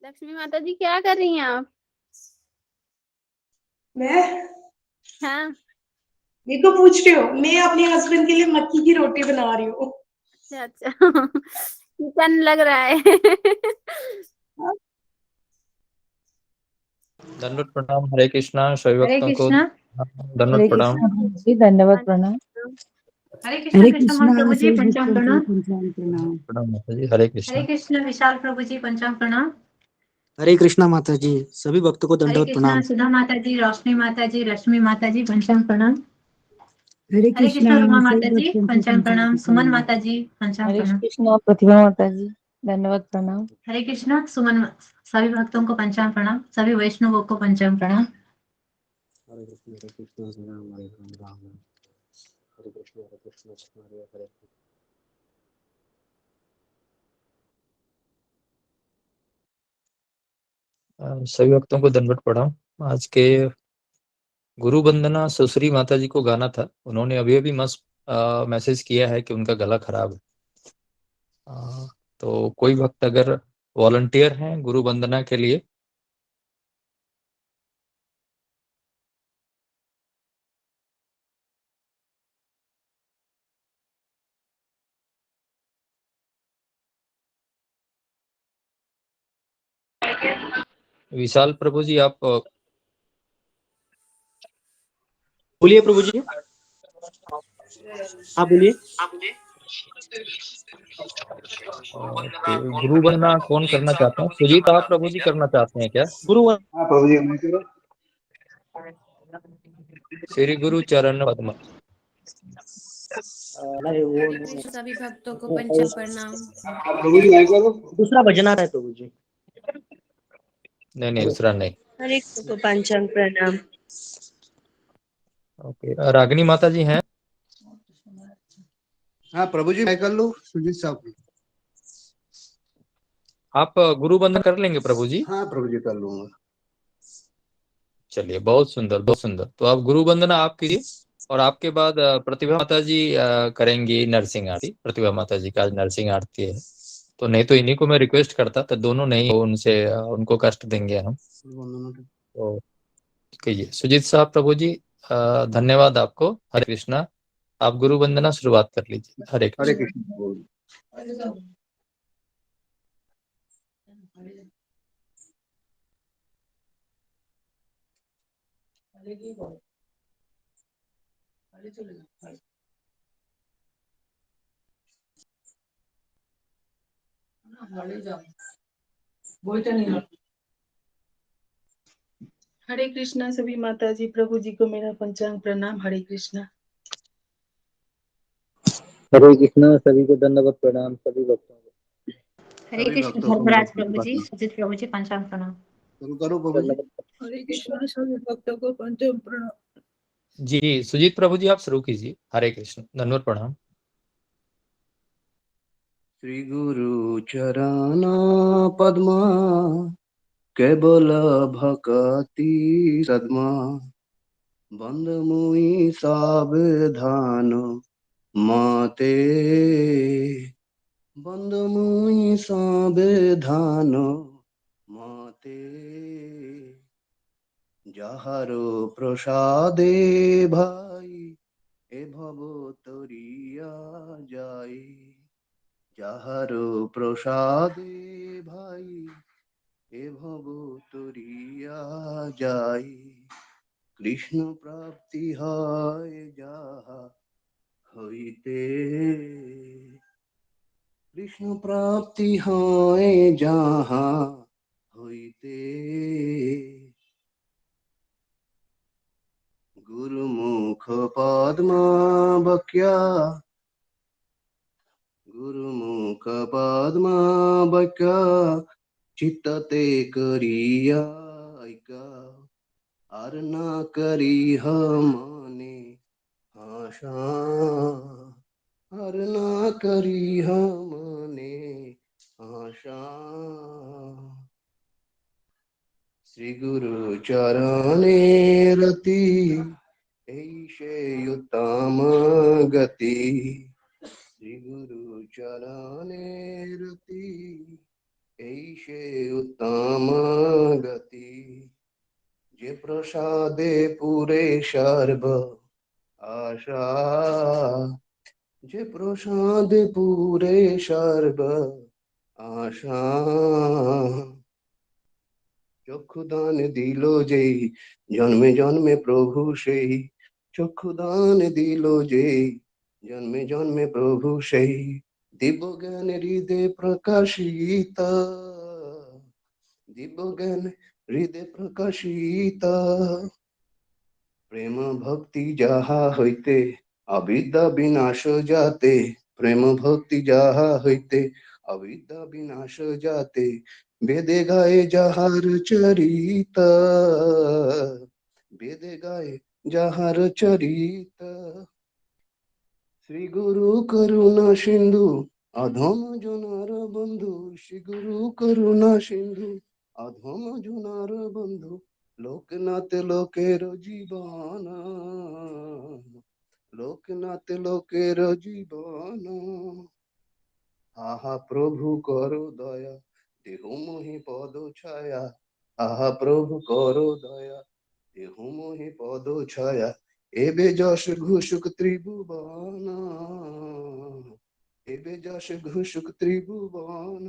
लक्ष्मी माता जी क्या कर रही हैं आप? मैं हाँ। मेरे को पूछ रही हो? मैं अपने हस्बैंड के लिए मक्की की रोटी बना रही हूँ। अच्छा अच्छा। किचन लग रहा है। दंडवत प्रणाम। हरे कृष्णा। सभी हरे भक्तों को कृष्णा। दंडवत हरे प्रणाम। कृष्णा प्रभु जी, धन्यवाद प्रणाम। हरे हरे कृष्ण कृष्णा प्रभु जी, सभी पंचांग भक्तों को प्रणाम। पंचांग प्रणाम। प्रणाम माता जी। हरे हरे कृष्णा। कृष्ण विशाल प्रभु जी, पंचांग प्रणाम। हरे कृष्णा माता जी, सभी भक्तों को हरे दंडवत कृष्ण प्रणाम। सुधा माता जी, रोशनी माता जी, लक्ष्मी माता जी, पंचांग प्रणाम। हरे हरे कृष्णा कृष्ण रुमा सभी माता जी, भक्तों को पंचांग प्रणाम। पंचांग सुमन प्रणाम। माता जी, पंचांग हरे प्रणाम। कृष्णा प्रतिभा माता जी, धन्यवाद प्रणाम। हरे कृष्ण सुमन, सभी भक्तों को पंचांग प्रणाम। सभी वैष्णवों को पंचांग प्रणाम। हरे कृष्ण हरे राम हरे राम राम राम। हरे कृष्ण हरे हरे। सभी भक्तों को दंडवत प्रणाम। आज के गुरु वंदना सुश्री माता जी को गाना था। उन्होंने अभी अभी मस्त मैसेज किया है कि उनका गला खराब है। तो कोई भक्त अगर वॉलंटियर हैं गुरु वंदना के लिए। विशाल प्रभु जी आप बोलिए प्रभु जी, आप बोलिए। गुरु वंदना कौन करना चाहते हैं? सुजीत आप प्रभु जी करना चाहते हैं क्या? गुरु हाँ प्रभु जी, मैं करो। श्री गुरु चरण पद्म। नहीं वो हरे कृष्ण सभी भक्तों को पंचांग नहीं, प्रणाम। हाँ प्रभु जी, मैं करो। दूसरा भजन आ रहा है प्रभु जी। नहीं नहीं, दूसरा नहीं। हरे कृष्ण को पंचांग प्रणाम। ओके, रागिनी माता जी हैं? हाँ प्रभु जी, मैं कर लूँ सुजीत साहब की। आप गुरु वंदन कर लेंगे प्रभु जी? हाँ प्रभु जी, कर लूंगा। चलिए, बहुत सुंदर बहुत सुंदर। तो आप गुरु वंदना आप कीजिए और आपके बाद प्रतिभा माता जी करेंगी नरसिंह आरती। प्रतिभा माता जी का आज नरसिंह आरती है। तो नहीं तो इन्हीं को मैं रिक्वेस्ट करता, तो दोनों नहीं, उनसे उनको कष्ट देंगे हम। तो कीजिए सुजीत साहब प्रभु जी। धन्यवाद आपको। हरे कृष्णा। आप गुरु वंदना शुरुआत कर लीजिए। हरे हरे कृष्ण। कृष्ण प्रभु जी। हरे कृष्णा सभी माता जी, प्रभु जी को मेरा पंचांग प्रणाम। हरे कृष्णा। हरे कृष्णा सभी को दंडवत प्रणाम। सभी भक्तों को हरे सभी कृष्ण भक्तों को धर्मराज मेरा प्रभु जी, प्रणाम। सुजित प्रभु जी, पंचांग प्रणाम। शुरू करो प्रभु जी। हरे कृष्णा सभी भक्तों को पंचांग प्रणाम। जी सुजीत प्रभु जी आप शुरू कीजिए। हरे कृष्ण, दंडवत प्रणाम। श्री गुरु चरण पद्मा, केवल भक्ति सद्मा, बंद मुई सावधान, माते बंद मुई सावधान, माते যাহারো প্রসাদে ভাই এ ভব তরিয়া যাই, যাহারো প্রসাদে ভাই এ ভব তরিয়া যাই, কৃষ্ণ প্রাপ্তি হয় যাহা হইতে, কৃষ্ণ প্রাপ্তি হয় যাহা হইতে, गुरुमुख पद्मावक्या, गुरुमुख पद्मावक्या, चित्तते करिया ऐका, আর না করি মনে আশা, আর না করি মনে আশা, শ্রী গুরু চরণে রতি এই সে উত্তম গতি, শ্রী গুরু চরণে রতি এই সে উত্তম গতি যে প্রসাদে পুরে সর্ব আশা যে প্রসাদে পুরে সর্ব আশা চক্ষুদান দিল যেই জন্মে জন্মে প্রভু সেই চক্ষুদান দিল যেই জন্মে জন্মে প্রভু সেই দিব্য জ্ঞান হৃদে প্রকাশিত দিব্য জ্ঞান হৃদে প্রকাশিত প্রেম ভক্তি যাহা হইতে অবিদ্যা বিনাশ যাতে প্রেম ভক্তি যাহা হইতে অবিদ্যা বিনাশ যাতে বেদে গায়ে যাহার চরিত বেদে গায়ে যাহার চরিত শ্রী গুরু করুণা সিন্ধু অধম জনার বন্ধু শ্রী গুরু করুণা সিন্ধু অধম জনার বন্ধু লোকনাথ লোকের জীবন লোকনাথ লোকের জীবন আহা প্রভু করো দয়া দেহ মোহি পদ ছায়া আহা প্রভু করো দয়া দেহ মোহি পদ ছায়া এবে যশ ঘুষুক ত্রিভুবন এবে যশ ঘুষুক ত্রিভুবন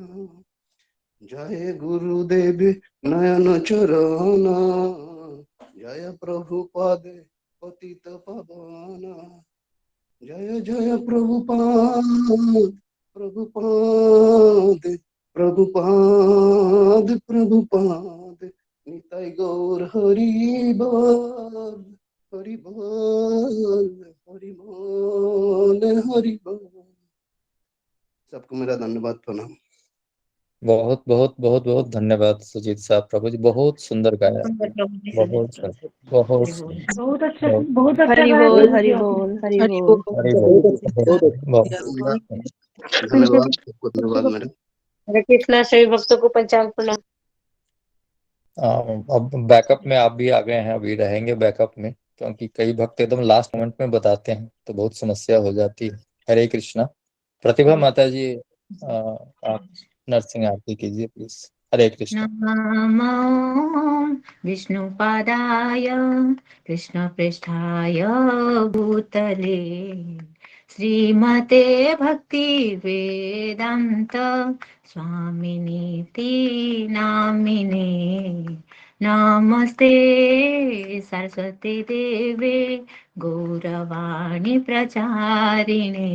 জয় গুরুদেব নয়ন চরণ জয় প্রভু পদে পতিত পাবন জয় জয় প্রভুপাদ প্রভুপাদ প্রভুপাদ প্রভুপাদ নিতাই গৌর হরি বল হরি বল হরি বল हरि बोल। सबको मेरा धन्यवाद प्रणाम। बहुत बहुत बहुत बहुत धन्यवाद सुजीत साहब प्रभु जी, बहुत सुंदर गाया, बहुत सुंदर, बहुत सुंदर, बहुत अच्छा बहुत बहुत अच्छा हरि गाया बोल प्रभु जी हरि आपने। बोल हरि हरि बोल बोल। अरे बहुत बहुत धन्यवाद सबको धन्यवाद मेरा। हरे कृष्णा सभी भक्तों को पंचांग प्रणाम। अब बैकअप में आप भी आ गए हैं, अभी रहेंगे बैकअप में, क्योंकि कई भक्त एकदम लास्ट मोमेंट में बताते हैं तो बहुत समस्या हो जाती है। हरे कृष्णा। प्रतिभा माता जी, आप नरसिंह आरती कीजिए प्लीज। हरे कृष्णा। नमो विष्णुपादाय कृष्णपृष्ठाय भूतले श्रीमते भक्ति वेदांत स्वामिनीति नामिने नमस्ते सरस्वती देवे गौरवाणी प्रचारिणे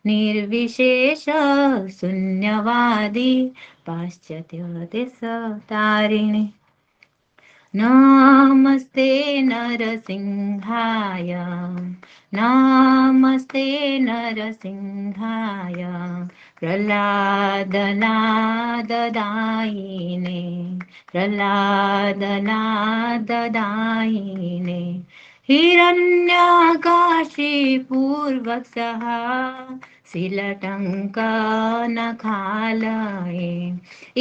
निर्विशेष शून्यवादी पाश्चात्य देशतारिणे नमस्ते नरसिंहाय नमस्ते नरसिंहाय प्रह्लादनाददायिने प्रह्लादनाददायिने हिरण्यकाशीपूर्वक्षः शिलटङ्कनखालये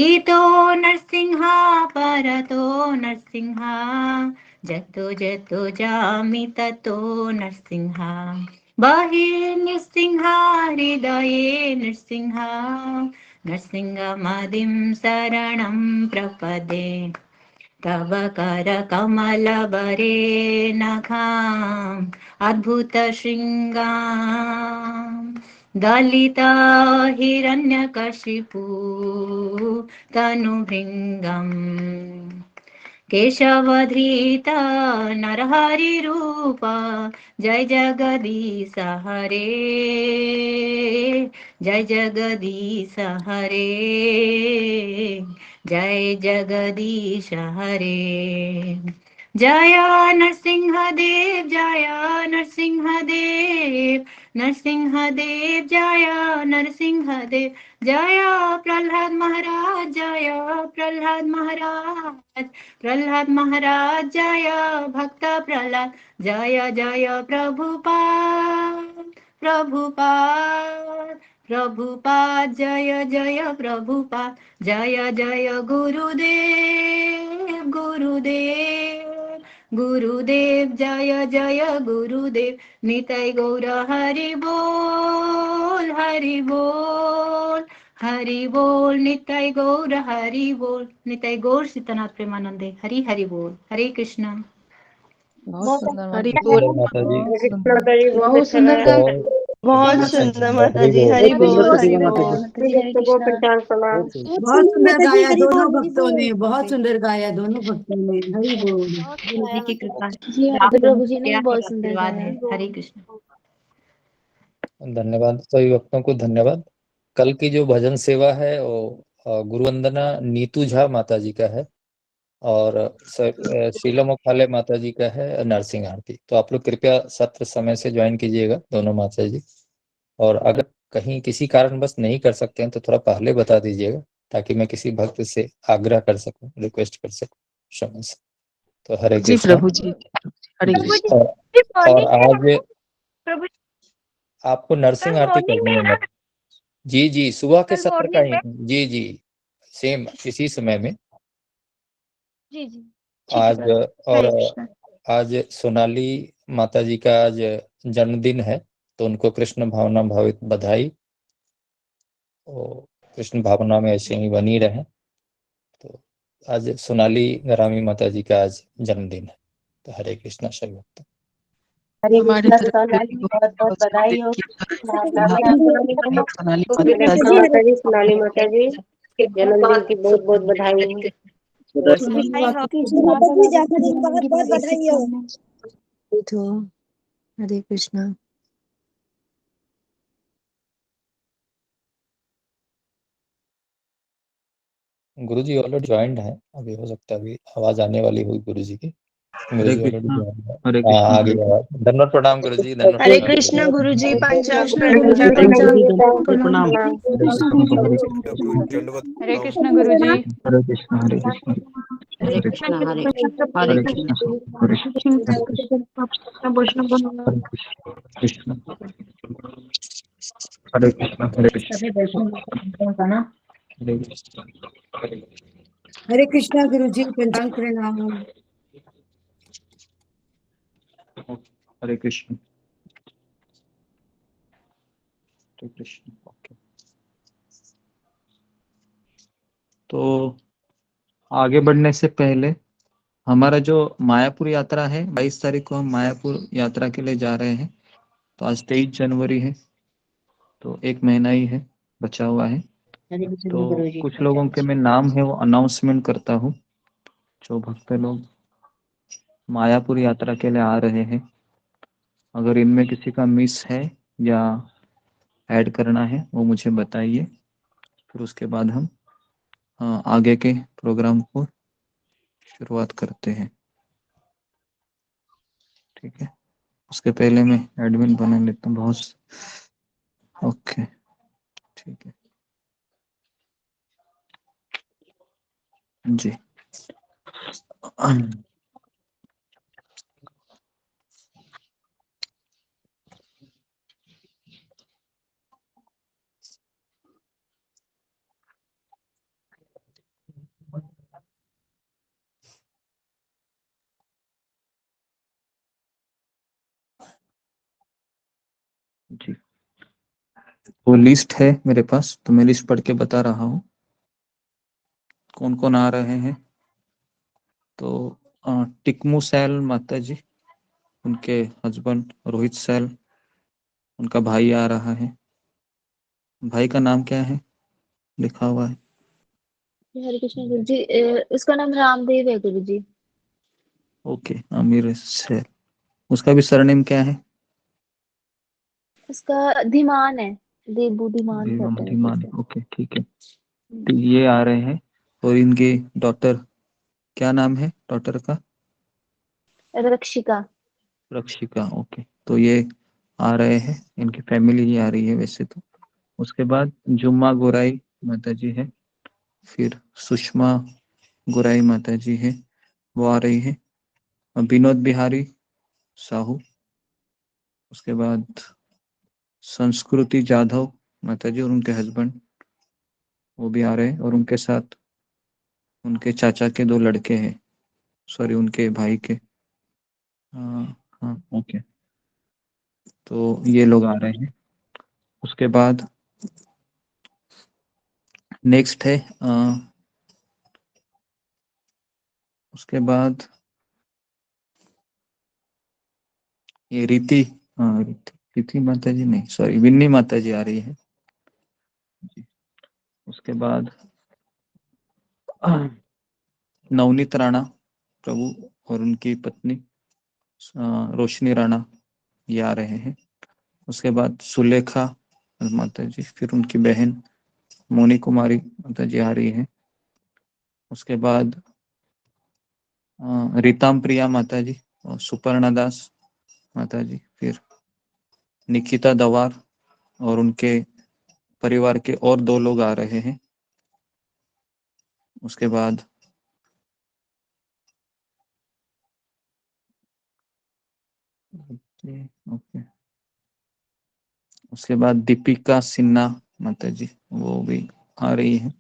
इतो नरसिंहा परतो नरसिंहा जतो जतो जामि ततो नरसिंहा बहिर्नृसिंहा हृदये नृसिंहा नरसिंहमदिं शरणं प्रपदे तव करकमलबरे नखाम् अद्भुतशृङ्गाम् दलिता हिरण्यकशिपु तनुभृङ्गम् केशवधृत नरहरिरूप जय जगदीश हरे जय जगदीश हरे जय जगदीश हरे जय नरसिंहदेव जय नरसिंहदेव नरसिंहदेव जय नरसिंहदेव जय प्रह्लाद महाराज जय प्रह्लाद महाराज प्रह्लाद महाराज जय भक्त प्रह्लाद जय जय प्रभुपाद प्रभुपाद प्रभुपाद जय जय प्रभुपाद जय जय गुरुदेव गुरुदेव गुरुदेव जय जय गुरुदेव निताई गौर हरि बोल हरि बोल हरि बोल निताय गौर हरि बोल निताय गौर सीतानाथ प्रेमानंदे हरि हरि बोल। हरे कृष्णा। बहुत सुंदर हरि माता बोल। जी, माता जी बहुत हरे कृष्ण सुंदर। माता जी, बहुत बहुत अच्छा सुंदर लगा। गाया। बहुत अच्छा सुंदर अच्छा माता हरि जी, बोल हरि हरि बोल बोल हरि माता बोल। जी। हरे कृष्ण को पंचांग प्रणाम। बहुत सुंदर गाया दोनों भक्तों ने, बहुत सुंदर गाया दोनों भक्तों ने। हरि बोल। बहुत गुरु जी गाया की माता कृपा जी। जी आप माता लोगों प्रभु जी का ने भी प्यार और बहुत सुंदर आशीर्वाद गाया। है। हरे कृष्ण। धन्यवाद सभी भक्तों को धन्यवाद। कल की जो भजन सेवा है वो गुरु वंदना नीतू झा माता जी का है और शीला मुखाले माता जी का है नरसिंह आरती। तो आप लोग कृपया सत्र समय से ज्वाइन कीजिएगा दोनों माता जी। और अगर कहीं किसी कारणवश नहीं कर सकते हैं तो थोड़ा पहले बता दीजिएगा ताकि मैं किसी भक्त से आग्रह कर सकूं, रिक्वेस्ट कर सकूं समय से। तो हरे जी कृष्णा। प्रभु जी। हरे जी कृष्ण। और आज प्रभु आपको कल नरसिंह आरती मॉर्निंग करनी में है है ना? जी जी, सुबह के कल सत्र का मॉर्निंग ही। में। जी जी, सेम इसी समय में। जी जी ठीक है आज प्रभु। और हरे कृष्णा। आज सोनाली माता जी का आज जन्मदिन है तो उनको कृष्ण भावना भावित बधाई। तो कृष्ण भावना में ऐसे ही बनी रहे। तो आज सोनाली गरामी माता जी का आज जन्मदिन है। तो हरे कृष्णा सभी भक्त। हमारे तरफ से भी बहुत बहुत बधाई हो। सोनाली हरे माता कृष्ण जी। माता जी, सोनाली माता जी, जन्मदिन की बहुत बहुत बधाई हो। हरे कृष्णा। गुरु जी ऑलरेडी ज्वाइंड है, अभी हो सकता है अभी आवाज आने वाली हुई गुरु जी की। गुरु हरे जी ऑलरेडी कृष्णा। ज्वाइंड है। हरे हाँ कृष्णा। आ हरे गई आवाज। धन्यवाद प्रणाम गुरु जी, धन्यवाद हरे प्रणाम। कृष्ण गुरु जी। पंचांग गुरु जी पंचांग कृष्ण प्रणाम। प्रणाम। हरे कृष्ण। हरे हरे कृष्ण गुरु जी। हरे कृष्ण। हरे कृष्ण। हरे हरे कृष्णा। हरे हरे हरे कृष्ण। कृष्ण। हरे कृष्ण। हरे कृष्ण। हरे कृष्ण। हरे कृष्ण। सभी वैष्णव भक्तों का ना। हरे कृष्ण। हरे कृष्णा गुरु जी, पंचांग प्रणाम। हरे कृष्ण। हरे कृष्ण। ओके। तो आगे बढ़ने से पहले हमारा जो मायापुर यात्रा है 22 तारीख को हम मायापुर यात्रा के लिए जा रहे हैं। तो आज 23 जनवरी है तो एक महीना ही है बचा हुआ है। हरे कृष्ण तो गुरु जी। कुछ लोगों के मैं नाम है वो अनाउंसमेंट करता हूँ। जो भक्त लोग मायापुर यात्रा के लिए आ रहे हैं, अगर इनमें किसी का मिस है या ऐड करना है वो मुझे बताइए। फिर उसके बाद हम आगे के प्रोग्राम को शुरुआत करते हैं। ठीक है, उसके पहले मैं एडमिन बना लेता हूँ बहुत। ओके ठीक है जी। जी, वो लिस्ट है मेरे पास तो मैं लिस्ट पढ़ के बता रहा हूँ कौन कौन आ रहे हैं। तो टिकमू सैल माता जी, उनके हस्बैंड रोहित सैल, उनका भाई आ रहा है। भाई का नाम क्या है लिखा हुआ है? हरे कृष्ण गुरु जी। उसका नाम रामदेव है गुरु जी। Okay, Aamir cell. उसका भी सरनेम क्या है? उसका धीमान है। देव धीमान कहते हैं धीमान। उसे। ओके ठीक है। तो ये आ रहे हैं और इनके डॉटर, क्या नाम है डॉटर का? रक्षिका। रक्षिका। ओके, तो ये आ रहे हैं, इनकी फैमिली ही आ रही है वैसे तो। उसके बाद जुम्मा गोराई माता जी है, फिर सुषमा गोराई माता जी है, वो आ रही है। विनोद बिहारी साहू, उसके बाद संस्कृति जाधव माता जी और उनके हस्बैंड वो भी आ रहे हैं और उनके साथ उनके चाचा के 2 लड़के हैं, सॉरी उनके भाई के। हाँ हाँ ओके, तो ये लोग आ रहे हैं। उसके बाद नेक्स्ट है उसके बाद ये रीति, हाँ रीति माता जी नहीं, सॉरी विन्नी माता जी आ रही है जी। उसके बाद नवनीत राणा प्रभु और उनकी पत्नी रोशनी राणा ये आ रहे हैं। उसके बाद सुलेखा माता जी, फिर उनकी बहन मोनी कुमारी माता जी आ रही है। उसके बाद रीताम प्रिया माता जी और सुपर्णा दास माता जी, फिर निकिता दवार और उनके परिवार के और 2 लोग आ रहे हैं। उसके बाद ओके, उसके बाद दीपिका सिन्हा माता जी वो भी आ रही है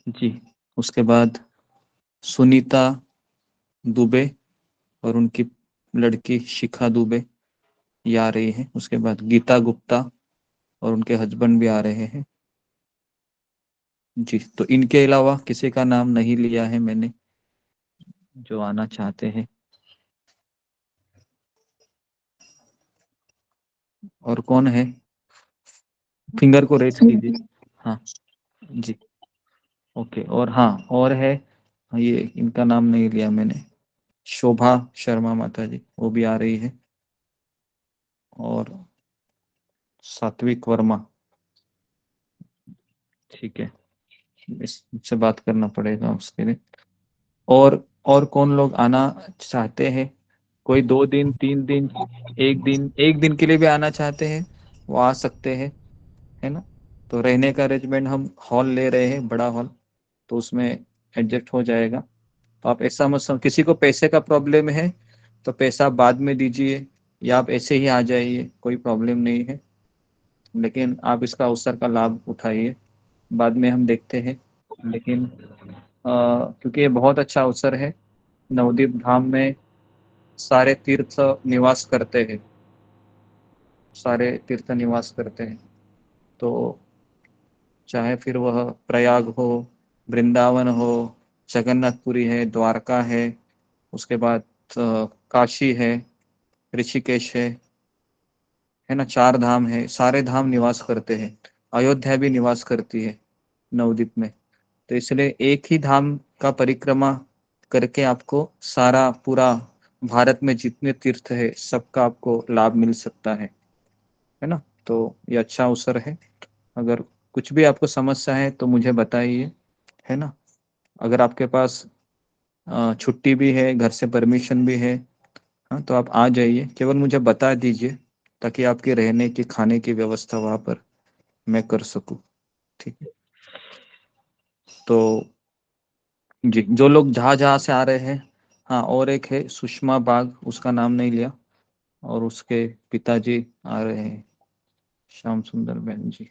जी। उसके बाद सुनीता दुबे और उनकी लड़की शिखा दुबे ये आ रही है। उसके बाद गीता गुप्ता और उनके हस्बैंड भी आ रहे हैं जी। तो इनके अलावा किसी का नाम नहीं लिया है मैंने जो आना चाहते हैं। और कौन है, फिंगर को रेज कीजिए। हाँ जी ओके। और हाँ और है, ये इनका नाम नहीं लिया मैंने, शोभा शर्मा माता जी वो भी आ रही है। और सात्विक वर्मा, ठीक है, इससे बात करना पड़ेगा उसके लिए। और कौन लोग आना चाहते हैं, कोई 2 दिन 3 दिन 1 दिन के लिए भी आना चाहते हैं वो आ सकते हैं, है ना। तो रहने का अरेंजमेंट हम हॉल ले रहे हैं, बड़ा हॉल, तो उसमें एडजस्ट हो जाएगा। तो आप ऐसा मत समझ किसी को पैसे का प्रॉब्लम है तो पैसा बाद में दीजिए या आप ऐसे ही आ जाइए, कोई प्रॉब्लम नहीं है। लेकिन आप इसका अवसर का लाभ उठाइए, बाद में हम देखते हैं। लेकिन क्योंकि ये बहुत अच्छा अवसर है, नवदीप धाम में सारे तीर्थ निवास करते हैं, सारे तीर्थ निवास करते हैं। तो चाहे फिर वह प्रयाग हो, वृंदावन हो, जगन्नाथपुरी है, द्वारका है, उसके बाद काशी है, ऋषिकेश है ना, 4 धाम है, सारे धाम निवास करते हैं। अयोध्या भी निवास करती है नवदीप में। तो इसलिए एक ही धाम का परिक्रमा करके आपको सारा पूरा भारत में जितने तीर्थ है सबका आपको लाभ मिल सकता है ना। तो ये अच्छा अवसर है। अगर कुछ भी आपको समस्या है तो मुझे बताइए, है ना। अगर आपके पास छुट्टी भी है, घर से परमिशन भी है, हाँ तो आप आ जाइए, केवल मुझे बता दीजिए ताकि आपके रहने की खाने की व्यवस्था वहां पर मैं कर सकूं, ठीक है। तो जी, जो लोग जहां जहां से आ रहे हैं, हाँ और एक है सुषमा बाग, उसका नाम नहीं लिया, और उसके पिताजी आ रहे हैं, श्याम सुंदर बहन जी।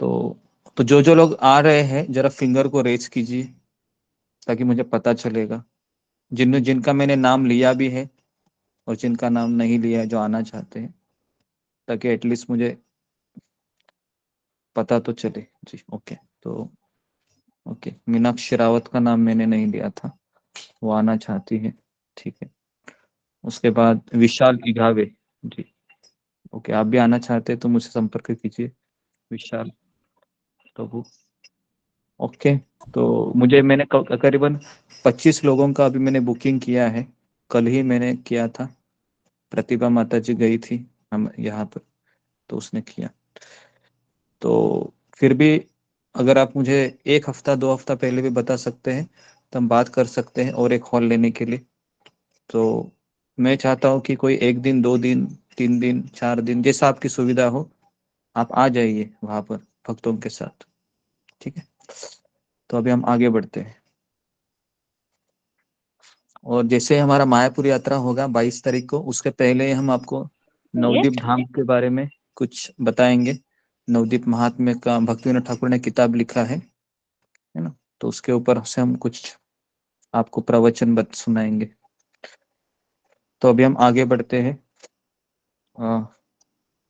तो जो जो लोग आ रहे हैं जरा फिंगर को रेज कीजिए ताकि मुझे पता चलेगा, जिनका मैंने नाम लिया भी है और जिनका नाम नहीं लिया है जो आना चाहते हैं, ताकि एटलीस्ट मुझे पता तो चले जी। ओके, तो ओके, मीनाक्षी रावत का नाम मैंने नहीं लिया था, वो आना चाहती है, ठीक है। उसके बाद विशाल इघावे जी, ओके, आप भी आना चाहते हैं तो मुझसे संपर्क कीजिए, विशाल प्रभु। ओके, तो मैंने करीबन 25 लोगों का अभी मैंने बुकिंग किया है, कल ही मैंने किया था, प्रतिभा माता जी गई थी हम यहाँ पर, तो उसने किया। तो फिर भी अगर आप मुझे 1 हफ्ता 2 हफ्ता पहले भी बता सकते हैं तो हम बात कर सकते हैं और एक हॉल लेने के लिए। तो मैं चाहता हूँ कि कोई 1 दिन 2 दिन 3 दिन 4 दिन जैसा आपकी सुविधा हो, आप आ जाइए वहां पर भक्तों के साथ, ठीक है। तो अभी हम आगे बढ़ते हैं, और जैसे हमारा मायापुर यात्रा होगा 22 तारीख को, उसके पहले हम आपको नवदीप धाम के बारे में कुछ बताएंगे। नवदीप महात्म्य का भक्तिविनोद ठाकुर ने किताब लिखा है ना, तो उसके ऊपर से हम कुछ आपको प्रवचन सुनाएंगे। तो अभी हम आगे बढ़ते हैं,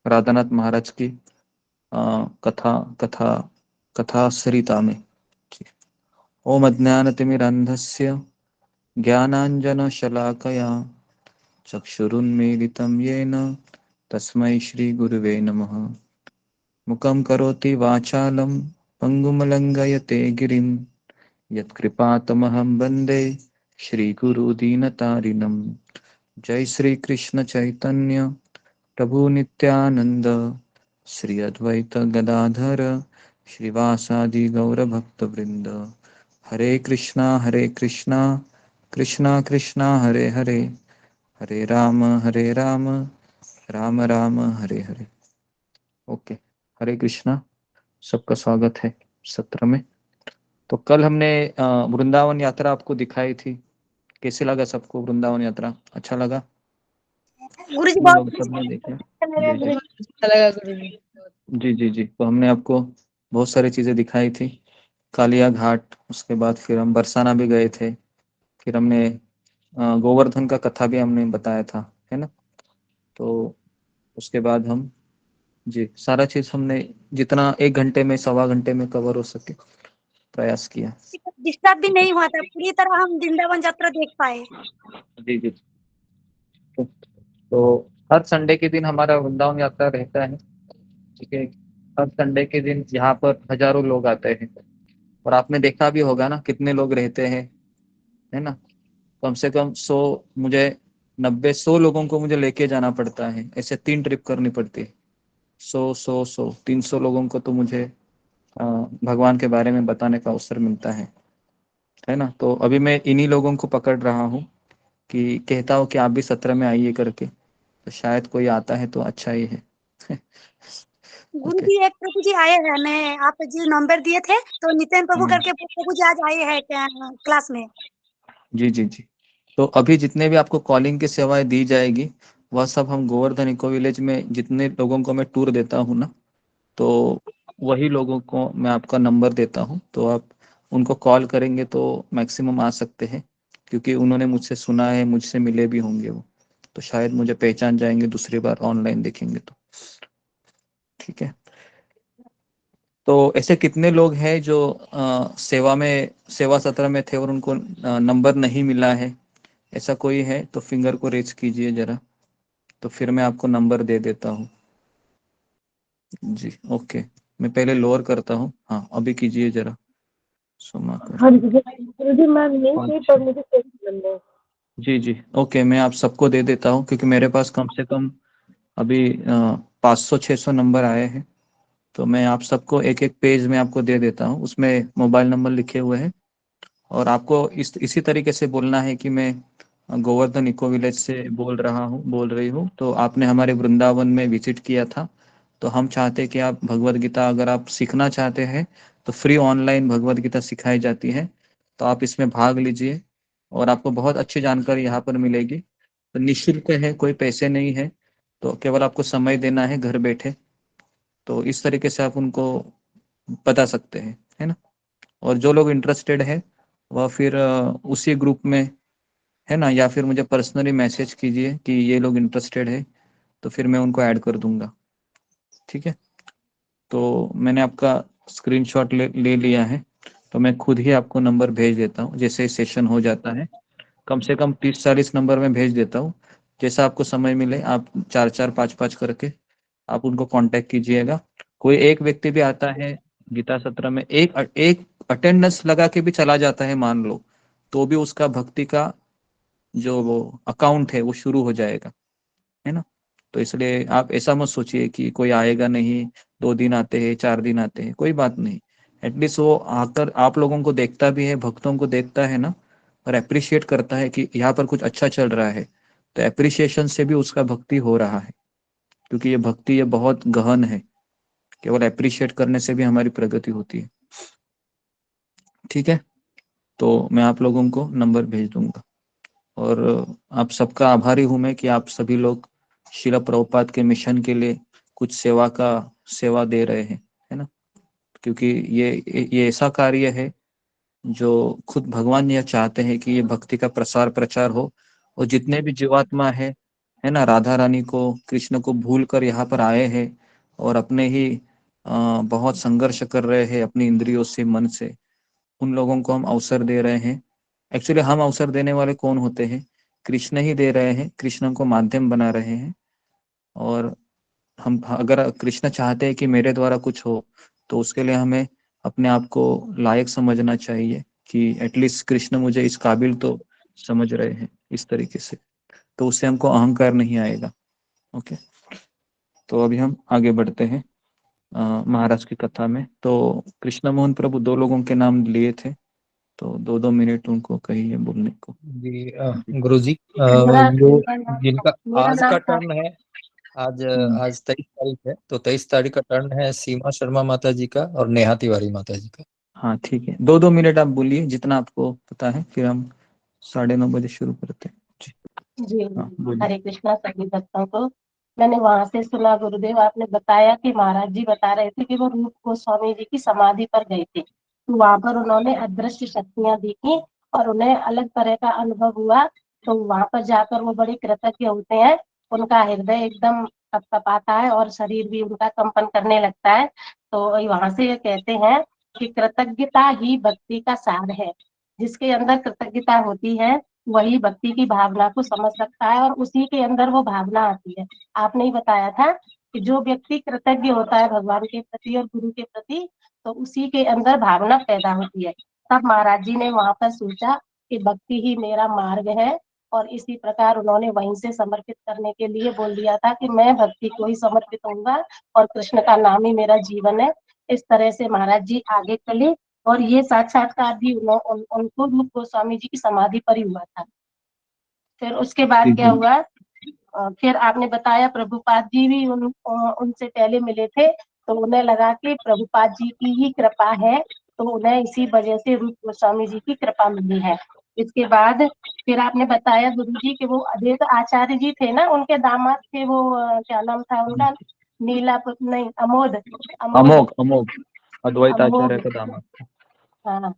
राधानाथ महाराज की कथा कथा कथा सरिता में। ओम अज्ञानतिमिरन्धस्य ज्ञानाञ्जनशलाकया चक्षुरुन्मीलितं येन तस्मै श्रीगुरुवे नमः। मुखं करोति वाचालं पङ्गुमलङ्घयते गिरिं यत्कृपातमहं वन्दे श्रीगुरुदीनतारिणं। जय श्री कृष्ण चैतन्य प्रभु नित्यानंद श्री अद्वैत गदाधर श्रीवासादि गौर भक्त वृंद। हरे कृष्णा कृष्णा कृष्णा हरे हरे, हरे राम राम राम हरे हरे। ओके, हरे कृष्णा। सबका स्वागत है सत्र में। तो कल हमने वृंदावन यात्रा आपको दिखाई थी। कैसे लगा सबको वृंदावन यात्रा? अच्छा लगा? गुरु जी कितने बहुत लोग सबने देखा? अच्छा जी लगा गुरु जी। जी। तो हमने आपको बहुत सारी चीजें दिखाई थी। कालिया घाट, उसके बाद फिर हम बरसाना भी गए थे, फिर हमने गोवर्धन का कथा भी हमने बताया था, है ना। तो उसके बाद हम जी सारा चीज हमने जितना 1 घंटे में, 1.25 घंटे में कवर हो सके प्रयास किया। डिस्टर्ब भी नहीं हुआ था, पूरी तरह हम वृंदावन यात्रा देख पाए। जी। तो हर संडे के दिन हमारा वृंदावन यात्रा रहता है, ठीक है। हर संडे के दिन यहाँ पर हजारों लोग आते हैं, और आपने देखा भी होगा ना कितने लोग रहते हैं, है ना। कम से कम 100, मुझे 90-100 लोगों को मुझे लेके जाना पड़ता है। ऐसे 3 ट्रिप करनी पड़ती है। 100 300 लोगों को तो मुझे भगवान के बारे में बताने का अवसर मिलता है ना। तो अभी मैं इन्हीं लोगों को पकड़ रहा हूँ कि कहता हूँ कि आप भी सत्र में आइए करके, तो शायद कोई आता है तो अच्छा ही है। गुरु जी एक प्रभु जी आए हैं, मैं आप जी नंबर दिए थे तो नितिन प्रभु करके प्रभु जी आज आए हैं क्लास में। जी। तो अभी जितने भी आपको कॉलिंग की सेवाएं दी जाएगी, वह सब हम गोवर्धन इको विलेज में जितने लोगों को मैं टूर देता हूँ ना, तो वही लोगों को मैं आपका नंबर देता हूँ। तो आप उनको कॉल करेंगे तो मैक्सिमम आ सकते हैं, क्योंकि उन्होंने मुझसे सुना है, मुझसे मिले भी होंगे वो, तो शायद मुझे पहचान जाएंगे दूसरी बार ऑनलाइन देखेंगे तो। ठीक है। तो ऐसे कितने लोग हैं जो सेवा सत्र में थे और उनको नंबर नहीं मिला है? ऐसा कोई है तो फिंगर को रेज कीजिए जरा, तो फिर मैं आपको नंबर दे देता हूँ। जी ओके, मैं पहले लोअर करता हूँ। हाँ अभी कीजिए जरा। हाँ जी गुरु जी, मैं नहीं थी पर मुझे कैसे मिल रहा जी ओके, मैं आप सबको दे देता हूँ, क्योंकि मेरे पास कम से कम अभी 500-600 नंबर आए हैं। तो मैं आप सबको एक एक पेज में आपको दे देता हूँ, उसमें मोबाइल नंबर लिखे हुए हैं, और आपको इसी तरीके से बोलना है कि मैं गोवर्धन इको विलेज से बोल रही हूँ। तो आपने हमारे वृंदावन में विजिट किया था, तो हम चाहते हैं कि आप भगवत गीता अगर आप सीखना चाहते हैं तो फ्री ऑनलाइन भगवत गीता सिखाई जाती है, तो आप इसमें भाग लीजिए और आपको बहुत अच्छी जानकारी यहाँ पर मिलेगी। तो निःशुल्क है, कोई पैसे नहीं है, तो केवल आपको समय देना है घर बैठे। तो इस तरीके से आप उनको बता सकते हैं, है ना। और जो लोग इंटरेस्टेड है वह फिर उसी ग्रुप में, है ना, या फिर मुझे पर्सनली मैसेज कीजिए कि ये लोग इंटरेस्टेड है, तो फिर मैं उनको ऐड कर दूंगा। ठीक है। तो मैंने आपका स्क्रीनशॉट ले लिया है, तो मैं खुद ही आपको नंबर भेज देता हूँ जैसे सेशन हो जाता है। कम से कम 30-40 नंबर में भेज देता हूँ। जैसा आपको समय मिले आप 4-4 5-5 करके आप उनको कांटेक्ट कीजिएगा। कोई एक व्यक्ति भी आता है गीता सत्र में, एक अटेंडेंस लगा के भी चला जाता है मान लो, तो भी उसका भक्ति का जो वो अकाउंट है वो शुरू हो जाएगा, है ना। तो इसलिए आप ऐसा मत सोचिए कि कोई आएगा नहीं, 2 दिन आते हैं, 4 दिन आते हैं, कोई बात नहीं। एटलीस्ट वो आकर आप लोगों को देखता भी है, भक्तों को देखता है ना, और अप्रिशिएट करता है कि यहाँ पर कुछ अच्छा चल रहा है, तो अप्रिशिएशन से भी उसका भक्ति हो रहा है, क्योंकि ये भक्ति ये बहुत गहन है। केवल अप्रिशिएट करने से भी हमारी प्रगति होती है। ठीक है। तो मैं आप लोगों को नंबर भेज दूंगा, और आप सबका आभारी हूं मैं कि आप सभी लोग शिला प्रभुपाद के मिशन के लिए कुछ सेवा दे रहे हैं, है ना। क्योंकि ये ऐसा कार्य है जो खुद भगवान यह चाहते हैं कि ये भक्ति का प्रसार प्रचार हो, और जितने भी जीवात्मा है ना, राधा रानी को, कृष्ण को भूल कर यहाँ पर आए हैं और अपने ही बहुत संघर्ष कर रहे हैं अपनी इंद्रियों से, मन से, उन लोगों को हम अवसर दे रहे हैं। एक्चुअली हम अवसर देने वाले कौन होते हैं? कृष्ण ही दे रहे हैं, कृष्ण हमको माध्यम बना रहे हैं। और हम अगर कृष्ण चाहते हैं कि मेरे द्वारा कुछ हो, तो उसके लिए हमें अपने आप को लायक समझना चाहिए कि एटलीस्ट कृष्ण मुझे इस काबिल तो समझ रहे हैं, इस तरीके से, तो उससे हमको अहंकार नहीं आएगा। ओके, तो अभी हम आगे बढ़ते हैं महाराज की कथा में। तो कृष्ण मोहन प्रभु 2 लोगों के नाम लिए थे, तो 2-2 मिनट उनको कहिए बोलने को। जी गुरुजी, मेरा जो नाम जिनका मेरा आज नाम का था। टर्न है, आज 23 तारीख है, तो 23 तारीख का टर्न है सीमा शर्मा माता जी का और नेहा तिवारी माता जी का। हाँ ठीक है, 2-2 मिनट आप बोलिए जितना आपको पता है, फिर हम 9:30 बजे शुरू करते हैं। जी हाँ बोलिए। हरे कृष्णा सभी भक्तों को। मैंने वहां से सुना गुरुदेव आपने बताया कि महाराज जी बता रहे थे कि वो रूप गोस्वामी जी की समाधि पर गए थे, तो वहां पर उन्होंने अदृश्य शक्तियां देखी और उन्हें अलग तरह का अनुभव हुआ। तो वहां पर जाकर वो बड़े कृतज्ञ होते हैं, उनका हृदय एकदम कपकपाता है और शरीर भी उनका कंपन करने लगता है। तो वहां से ये कहते हैं कि कृतज्ञता ही भक्ति का सार है। जिसके अंदर कृतज्ञता होती है वही भक्ति की भावना को समझ सकता है और उसी के अंदर वो भावना आती है। आपने ही बताया था कि जो व्यक्ति कृतज्ञ होता है भगवान के प्रति और गुरु के प्रति, तो उसी के अंदर भावना पैदा होती है। तब महाराज जी ने वहां पर सोचा कि भक्ति ही मेरा मार्ग है, और इसी प्रकार उन्होंने वहीं से समर्पित करने के लिए बोल दिया था कि मैं भक्ति को ही समर्पित होऊंगा और कृष्ण का नाम ही मेरा जीवन है। इस तरह से महाराज जी आगे चले और ये साक्षात्कार भी उनको रूप गोस्वामी जी की समाधि पर ही हुआ था। फिर उसके बाद क्या हुआ, फिर आपने बताया प्रभुपाद जी भी उनसे पहले मिले थे, तो उन्हें लगा कि प्रभुपाद जी की ही कृपा है, तो उन्हें इसी वजह से रूप गोस्वामी जी की कृपा मिली है। इसके बाद फिर आपने बताया गुरुजी कि वो अद्वैत आचार्य जी थे ना, उनके दामाद थे वो, क्या नाम था उनका, नीला नहीं अमोद अमोघ अद्वैत आचार्य अमोघ का दामाद। हाँ,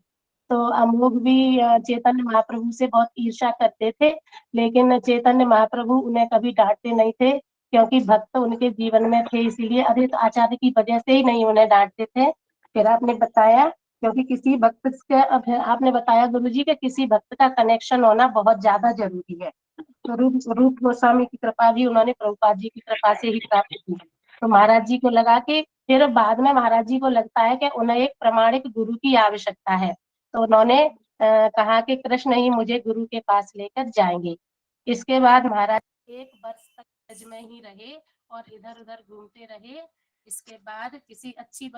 तो अमोघ भी चैतन्य महाप्रभु से बहुत ईर्ष्या करते थे, लेकिन चैतन्य महाप्रभु उन्हें कभी डांटते नहीं थे, क्योंकि भक्त उनके जीवन में थे, इसीलिए अद्वैत आचार्य की वजह से ही नहीं उन्हें डांटते थे। फिर आपने बताया क्योंकि किसी भक्त के, आपने बताया गुरुजी के किसी भक्त का कनेक्शन होना बहुत ज्यादा जरूरी है। तो रूप गोस्वामी की कृपा भी उन्होंने प्रभुपाद जी की कृपा से ही प्राप्त की। तो महाराज जी को लगा कि फिर बाद में महाराज जी को लगता है कि उन्हें एक प्रामाणिक गुरु की आवश्यकता है, तो उन्होंने कहा कि कृष्ण ही मुझे गुरु के पास लेकर जाएंगे। इसके बाद महाराज 1 वर्ष तक ब्रज में ही रहे और इधर उधर घूमते रहे। इसके बाद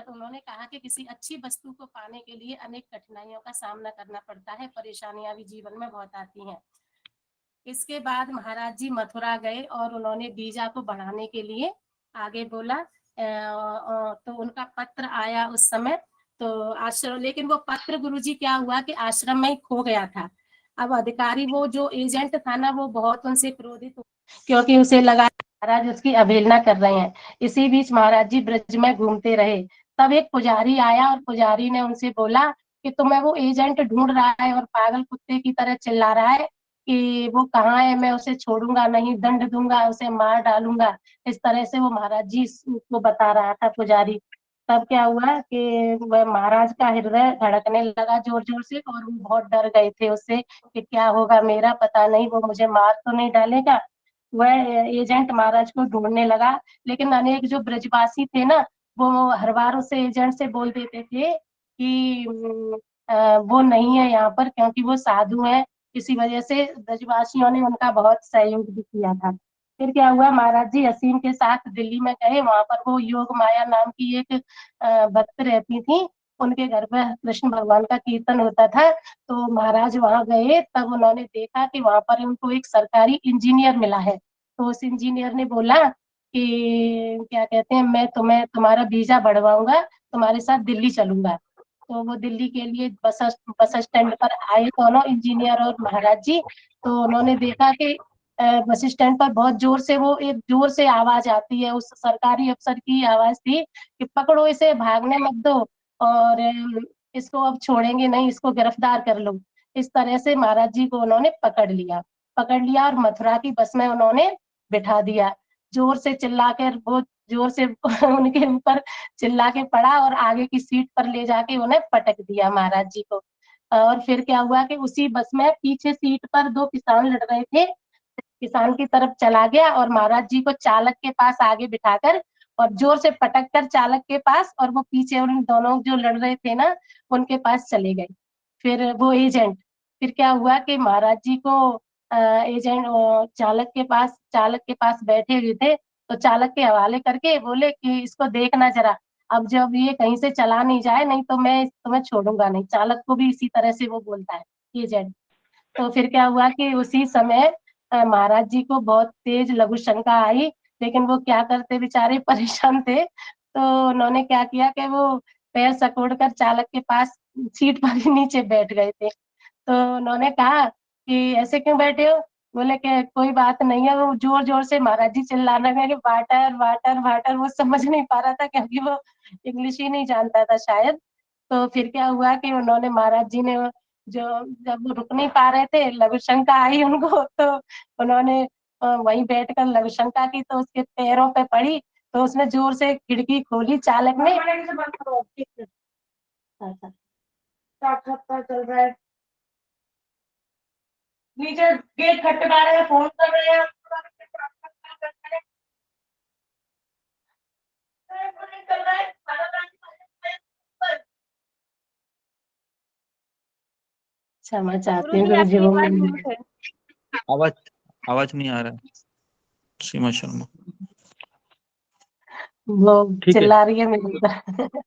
उन्होंने कहा कि किसी अच्छी वस्तु को पाने के लिए अनेक कठिनाइयों का सामना करना पड़ता है, परेशानियां भी जीवन में बहुत आती हैं। इसके बाद महाराज जी मथुरा गए और उन्होंने बीजा को बढ़ाने के लिए आगे बोला, तो उनका पत्र आया उस समय, तो आश्रम, लेकिन वो पत्र गुरुजी क्या हुआ कि आश्रम में ही खो गया था। अब अधिकारी वो जो एजेंट था ना, वो बहुत उनसे क्रोधित हुआ, क्योंकि उसे लगा महाराज उसकी अवहेलना कर रहे हैं। इसी बीच महाराज जी ब्रज में घूमते रहे, तब एक पुजारी आया और पुजारी ने उनसे बोला कि तुम्हें वो एजेंट ढूंढ रहा है और पागल कुत्ते की तरह चिल्ला रहा है कि वो कहाँ है, मैं उसे छोड़ूंगा नहीं, दंड दूंगा, उसे मार डालूंगा। इस तरह से वो महाराज जी को बता रहा था पुजारी। तब क्या हुआ कि वह महाराज का हृदय धड़कने लगा जोर जोर से, और वो बहुत डर गए थे उससे कि क्या होगा मेरा, पता नहीं वो मुझे मार तो नहीं डालेगा। वह एजेंट महाराज को ढूंढने लगा, लेकिन अनेक जो ब्रजवासी थे ना, वो हर बार उसे एजेंट से बोल देते थे कि वो नहीं है यहाँ पर, क्योंकि वो साधु है। इसी वजह से ब्रजवासियों ने उनका बहुत सहयोग भी किया था। फिर क्या हुआ, महाराज जी असीम के साथ दिल्ली में गए, वहां पर वो योग माया नाम की एक भक्त रहती थी, उनके घर पर कृष्ण भगवान का कीर्तन होता था। तो महाराज वहां गए, तब उन्होंने देखा कि वहां पर उनको एक सरकारी इंजीनियर मिला है। तो उस इंजीनियर ने बोला कि क्या कहते हैं, मैं तुम्हारा वीजा बढ़वाऊंगा, तुम्हारे साथ दिल्ली चलूंगा। तो वो दिल्ली के लिए बस स्टैंड पर आए दोनों, इंजीनियर और महाराज जी। तो उन्होंने देखा कि बस स्टैंड पर बहुत जोर से वो एक जोर से आवाज आती है, उस सरकारी अफसर की आवाज थी कि पकड़ो इसे, भागने मत दो, और इसको अब छोड़ेंगे नहीं, इसको गिरफ्तार कर लो। इस तरह से महाराज जी को उन्होंने पकड़ लिया और मथुरा की बस में उन्होंने बिठा दिया। जोर से चिल्लाकर वो जोर से उनके ऊपर चिल्ला के पड़ा और आगे की सीट पर ले जाके उन्हें पटक दिया महाराज जी को। और फिर क्या हुआ कि उसी बस में पीछे सीट पर दो किसान लड़ रहे थे, किसान की तरफ चला गया और महाराज जी को चालक के पास आगे बिठाकर और जोर से पटक कर चालक के पास, और वो पीछे उन दोनों जो लड़ रहे थे ना उनके पास चले गए। फिर वो एजेंट, फिर क्या हुआ कि महाराज जी को एजेंट चालक के पास बैठे हुए थे, तो चालक के हवाले करके बोले कि इसको देखना जरा, अब जब ये कहीं से चला नहीं जाए नहीं तो मैं तुम्हें छोड़ूंगा नहीं। चालक को भी इसी तरह से वो बोलता है एजेंट। तो फिर क्या हुआ कि उसी समय महाराज जी को बहुत तेज लघु शंका आई, लेकिन वो क्या करते बेचारे परेशान थे, तो उन्होंने क्या किया कि वो पैर सकोड़ कर चालक के पास सीट पर ही नीचे बैठ गए थे। तो उन्होंने कहा कि ऐसे क्यों बैठे हो? बोले कि कोई बात नहीं है। वो जोर जोर से महाराज जी चिल्लाने लगे कि वाटर वाटर वाटर। वो समझ नहीं पा रहा था क्योंकि वो इंग्लिश ही नहीं जानता था शायद। तो फिर क्या हुआ कि उन्होंने महाराज जी ने जो जब वो रुक नहीं पा रहे थे, लघु शंका आई उनको, तो उन्होंने वहीं बैठकर लघु शंका की, तो उसके पैरों पे पड़ी, तो उसने जोर से खिड़की खोली चालक ने। चल रहा है नीचे, गेट खटखटा रहे हैं, फोन कर रहे हैं। क्षमा चाहती हूँ गुरु जी, वो आवाज आवाज नहीं आ रहा है सीमा शर्मा। ठीक है, चिल्ला रही है मेरे ऊपर।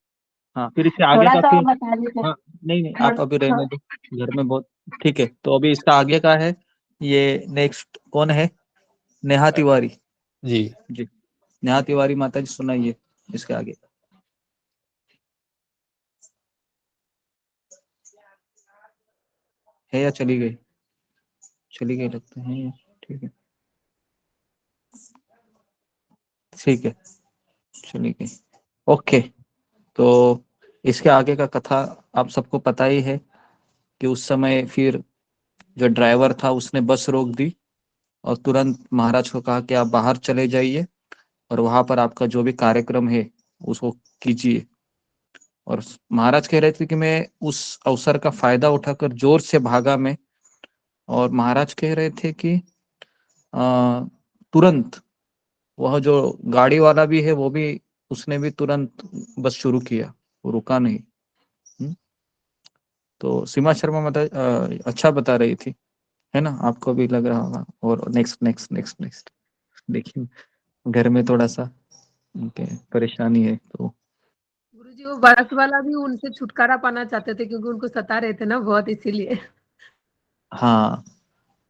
हाँ फिर इससे आगे थोड़ा का सा फिर, और बता दीजिए। हाँ नहीं नहीं आप अभी रहने दो, घर में बहुत। ठीक है, तो अभी इसका आगे का है, ये नेक्स्ट कौन है? नेहा तिवारी जी। जी, नेहा तिवारी माता जी सुनाइए इसके आगे। है या चली गई? चली गई लगता है। ठीक है ठीक है, चली गई। ओके, तो इसके आगे का कथा आप सबको पता ही है कि उस समय फिर जो ड्राइवर था उसने बस रोक दी और तुरंत महाराज को कहा कि आप बाहर चले जाइए और वहां पर आपका जो भी कार्यक्रम है उसको कीजिए। और महाराज कह रहे थे कि मैं उस अवसर का फायदा उठाकर जोर से भागा मैं, और महाराज कह रहे थे कि तुरंत वह जो गाड़ी वाला भी है वो भी, उसने भी तुरंत बस शुरू किया, वो रुका नहीं। तो सीमा शर्मा अच्छा बता रही थी, है ना? आपको भी लग रहा होगा। और नेक्स्ट नेक्स्ट नेक्स्ट नेक्स्ट देखिए, घर में थोड़ा सा परेशानी है तो। गुरुजी वो बरस वाला भी उनसे छुटकारा पाना चाहते थे क्योंकि उनको सता रहे थे ना बहुत, इसीलिए। हाँ,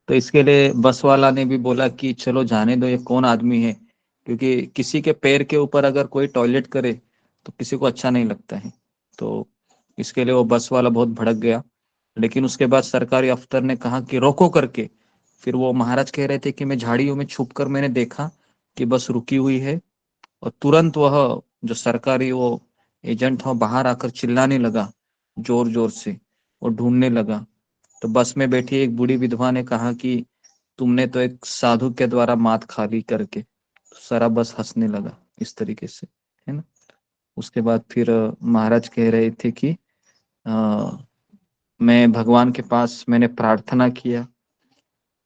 तो इसके लिए बस वाला ने भी बोला कि चलो जाने दो, ये कौन आदमी है, क्योंकि किसी के पैर के ऊपर अगर कोई टॉयलेट करे तो किसी को अच्छा नहीं लगता है। तो इसके लिए वो बस वाला बहुत भड़क गया। लेकिन उसके बाद सरकारी अफसर ने कहा कि रोको करके, फिर वो महाराज कह रहे थे कि मैं झाड़ियों में छुप कर मैंने देखा कि बस रुकी हुई है, और तुरंत वह जो सरकारी वो एजेंट था बाहर आकर चिल्लाने लगा जोर जोर से और ढूंढने लगा। तो बस में बैठी एक बूढ़ी विधवा ने कहा कि तुमने तो एक साधु के द्वारा मात खा ली करके। तो सारा बस हंसने लगा इस तरीके से, है ना? उसके बाद फिर महाराज कह रहे थे कि मैं भगवान के पास मैंने प्रार्थना किया,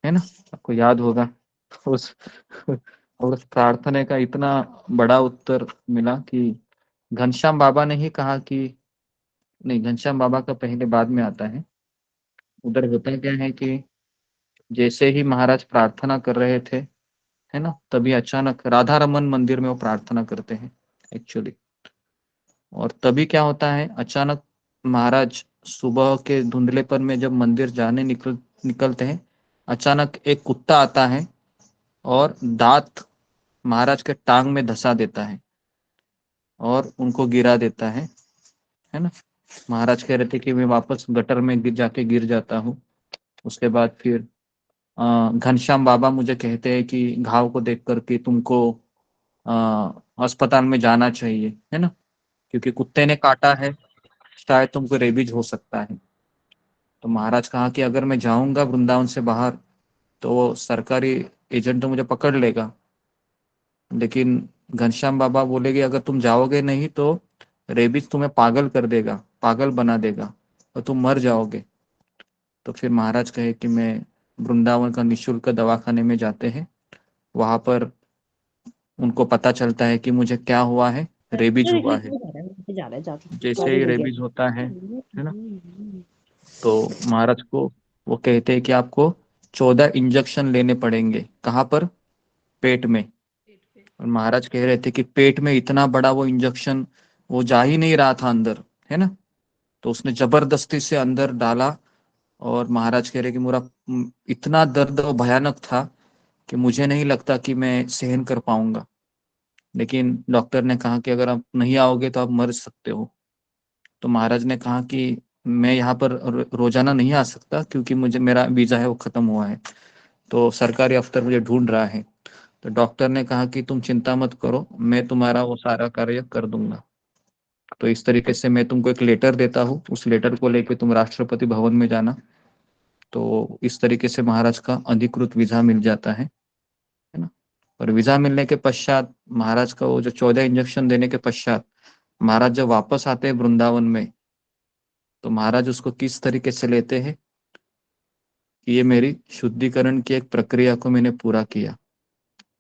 है ना? आपको याद होगा उस और उस प्रार्थना का इतना बड़ा उत्तर मिला कि घनश्याम बाबा ने ही कहा कि, नहीं घनश्याम बाबा का पहले बाद में आता है। उधर होता क्या है कि जैसे ही महाराज प्रार्थना कर रहे थे, है ना, तभी अचानक राधा रमन मंदिर में वो प्रार्थना करते हैं एक्चुअली। और तभी क्या होता है, अचानक महाराज सुबह के धुंधलेपन में जब मंदिर जाने निकलते हैं, अचानक एक कुत्ता आता है और दांत महाराज के टांग में धंसा देता है और उनको गिरा देता है ना? महाराज कह रहे थे कि मैं वापस गटर में गिर जाता हूँ। उसके बाद फिर घनश्याम बाबा मुझे कहते हैं कि घाव को देख कर के तुमको अस्पताल में जाना चाहिए, है ना, क्योंकि कुत्ते ने काटा है, शायद तुमको रेबीज हो सकता है। तो महाराज कहा कि अगर मैं जाऊंगा वृंदावन से बाहर तो वो सरकारी एजेंट तो मुझे पकड़ लेगा, लेकिन घनश्याम बाबा बोलेगे अगर तुम जाओगे नहीं तो रेबीज तुम्हें पागल कर देगा, पागल बना देगा और तुम मर जाओगे। तो फिर महाराज कहे कि मैं वृंदावन का निशुल्क दवाखाने में जाते हैं, वहां पर उनको पता चलता है कि मुझे क्या हुआ है, रेबीज हुआ है। जैसे ही रेबीज होता है ना, तो महाराज को वो कहते हैं कि आपको 14 इंजेक्शन लेने पड़ेंगे। कहाँ पर? पेट में। और महाराज कह रहे थे कि पेट में इतना बड़ा वो इंजेक्शन वो जा ही नहीं रहा था अंदर, है ना। तो उसने जबरदस्ती से अंदर डाला और महाराज कह रहे कि मेरा इतना दर्द और भयानक था कि मुझे नहीं लगता कि मैं सहन कर पाऊंगा। लेकिन डॉक्टर ने कहा कि अगर आप नहीं आओगे तो आप मर सकते हो। तो महाराज ने कहा कि मैं यहाँ पर रोजाना नहीं आ सकता क्योंकि मुझे मेरा वीजा है वो खत्म हुआ है, तो सरकारी अफसर मुझे ढूंढ रहा है। तो डॉक्टर ने कहा कि तुम चिंता मत करो, मैं तुम्हारा वो सारा कार्य कर दूंगा। तो इस तरीके से मैं तुमको एक लेटर देता हूँ, उस लेटर को लेके तुम राष्ट्रपति भवन में जाना। तो इस तरीके से महाराज का अधिकृत वीजा मिल जाता है ना। और वीजा मिलने के पश्चात महाराज का वो जो 14 इंजेक्शन देने के पश्चात महाराज जब वापस आते हैं वृंदावन में, तो महाराज उसको किस तरीके से लेते हैं कि ये मेरी शुद्धिकरण की एक प्रक्रिया को मैंने पूरा किया।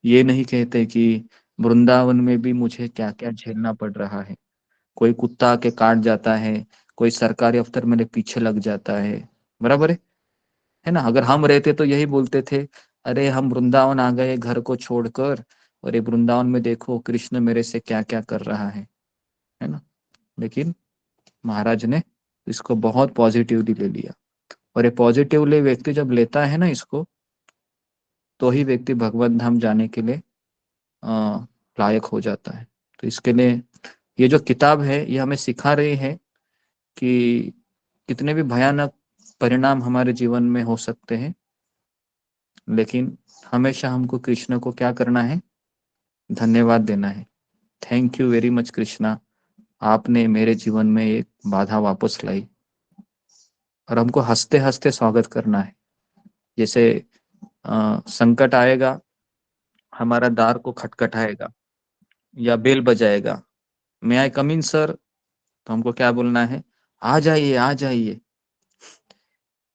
ये नहीं कहते कि वृंदावन में भी मुझे क्या क्या झेलना पड़ रहा है, कोई कुत्ता आके काट जाता है, कोई सरकारी अफसर मेरे पीछे लग जाता है, बराबर है ना। अगर हम रहते तो यही बोलते थे, अरे हम वृंदावन आ गए घर को छोड़कर, और ये वृंदावन में देखो कृष्ण मेरे से क्या क्या कर रहा है ना। लेकिन महाराज ने इसको बहुत पॉजिटिवली ले लिया, और ये पॉजिटिवली व्यक्ति जब लेता है ना इसको, तो ही व्यक्ति भगवत धाम जाने के लिए लायक हो जाता है। तो इसके लिए ये जो किताब है ये हमें सिखा रही है कि कितने भी भयानक परिणाम हमारे जीवन में हो सकते हैं, लेकिन हमेशा हमको कृष्ण को क्या करना है? धन्यवाद देना है। Thank you very much Krishna, आपने मेरे जीवन में एक बाधा वापस लाई। और हमको हंसते हंसते स्वागत करना है। जैसे संकट आएगा, हमारा द्वार को खटखटाएगा या बेल बजाएगा, मे आई कम इन सर, तो हमको क्या बोलना है? आ जाइए, आ जाइए,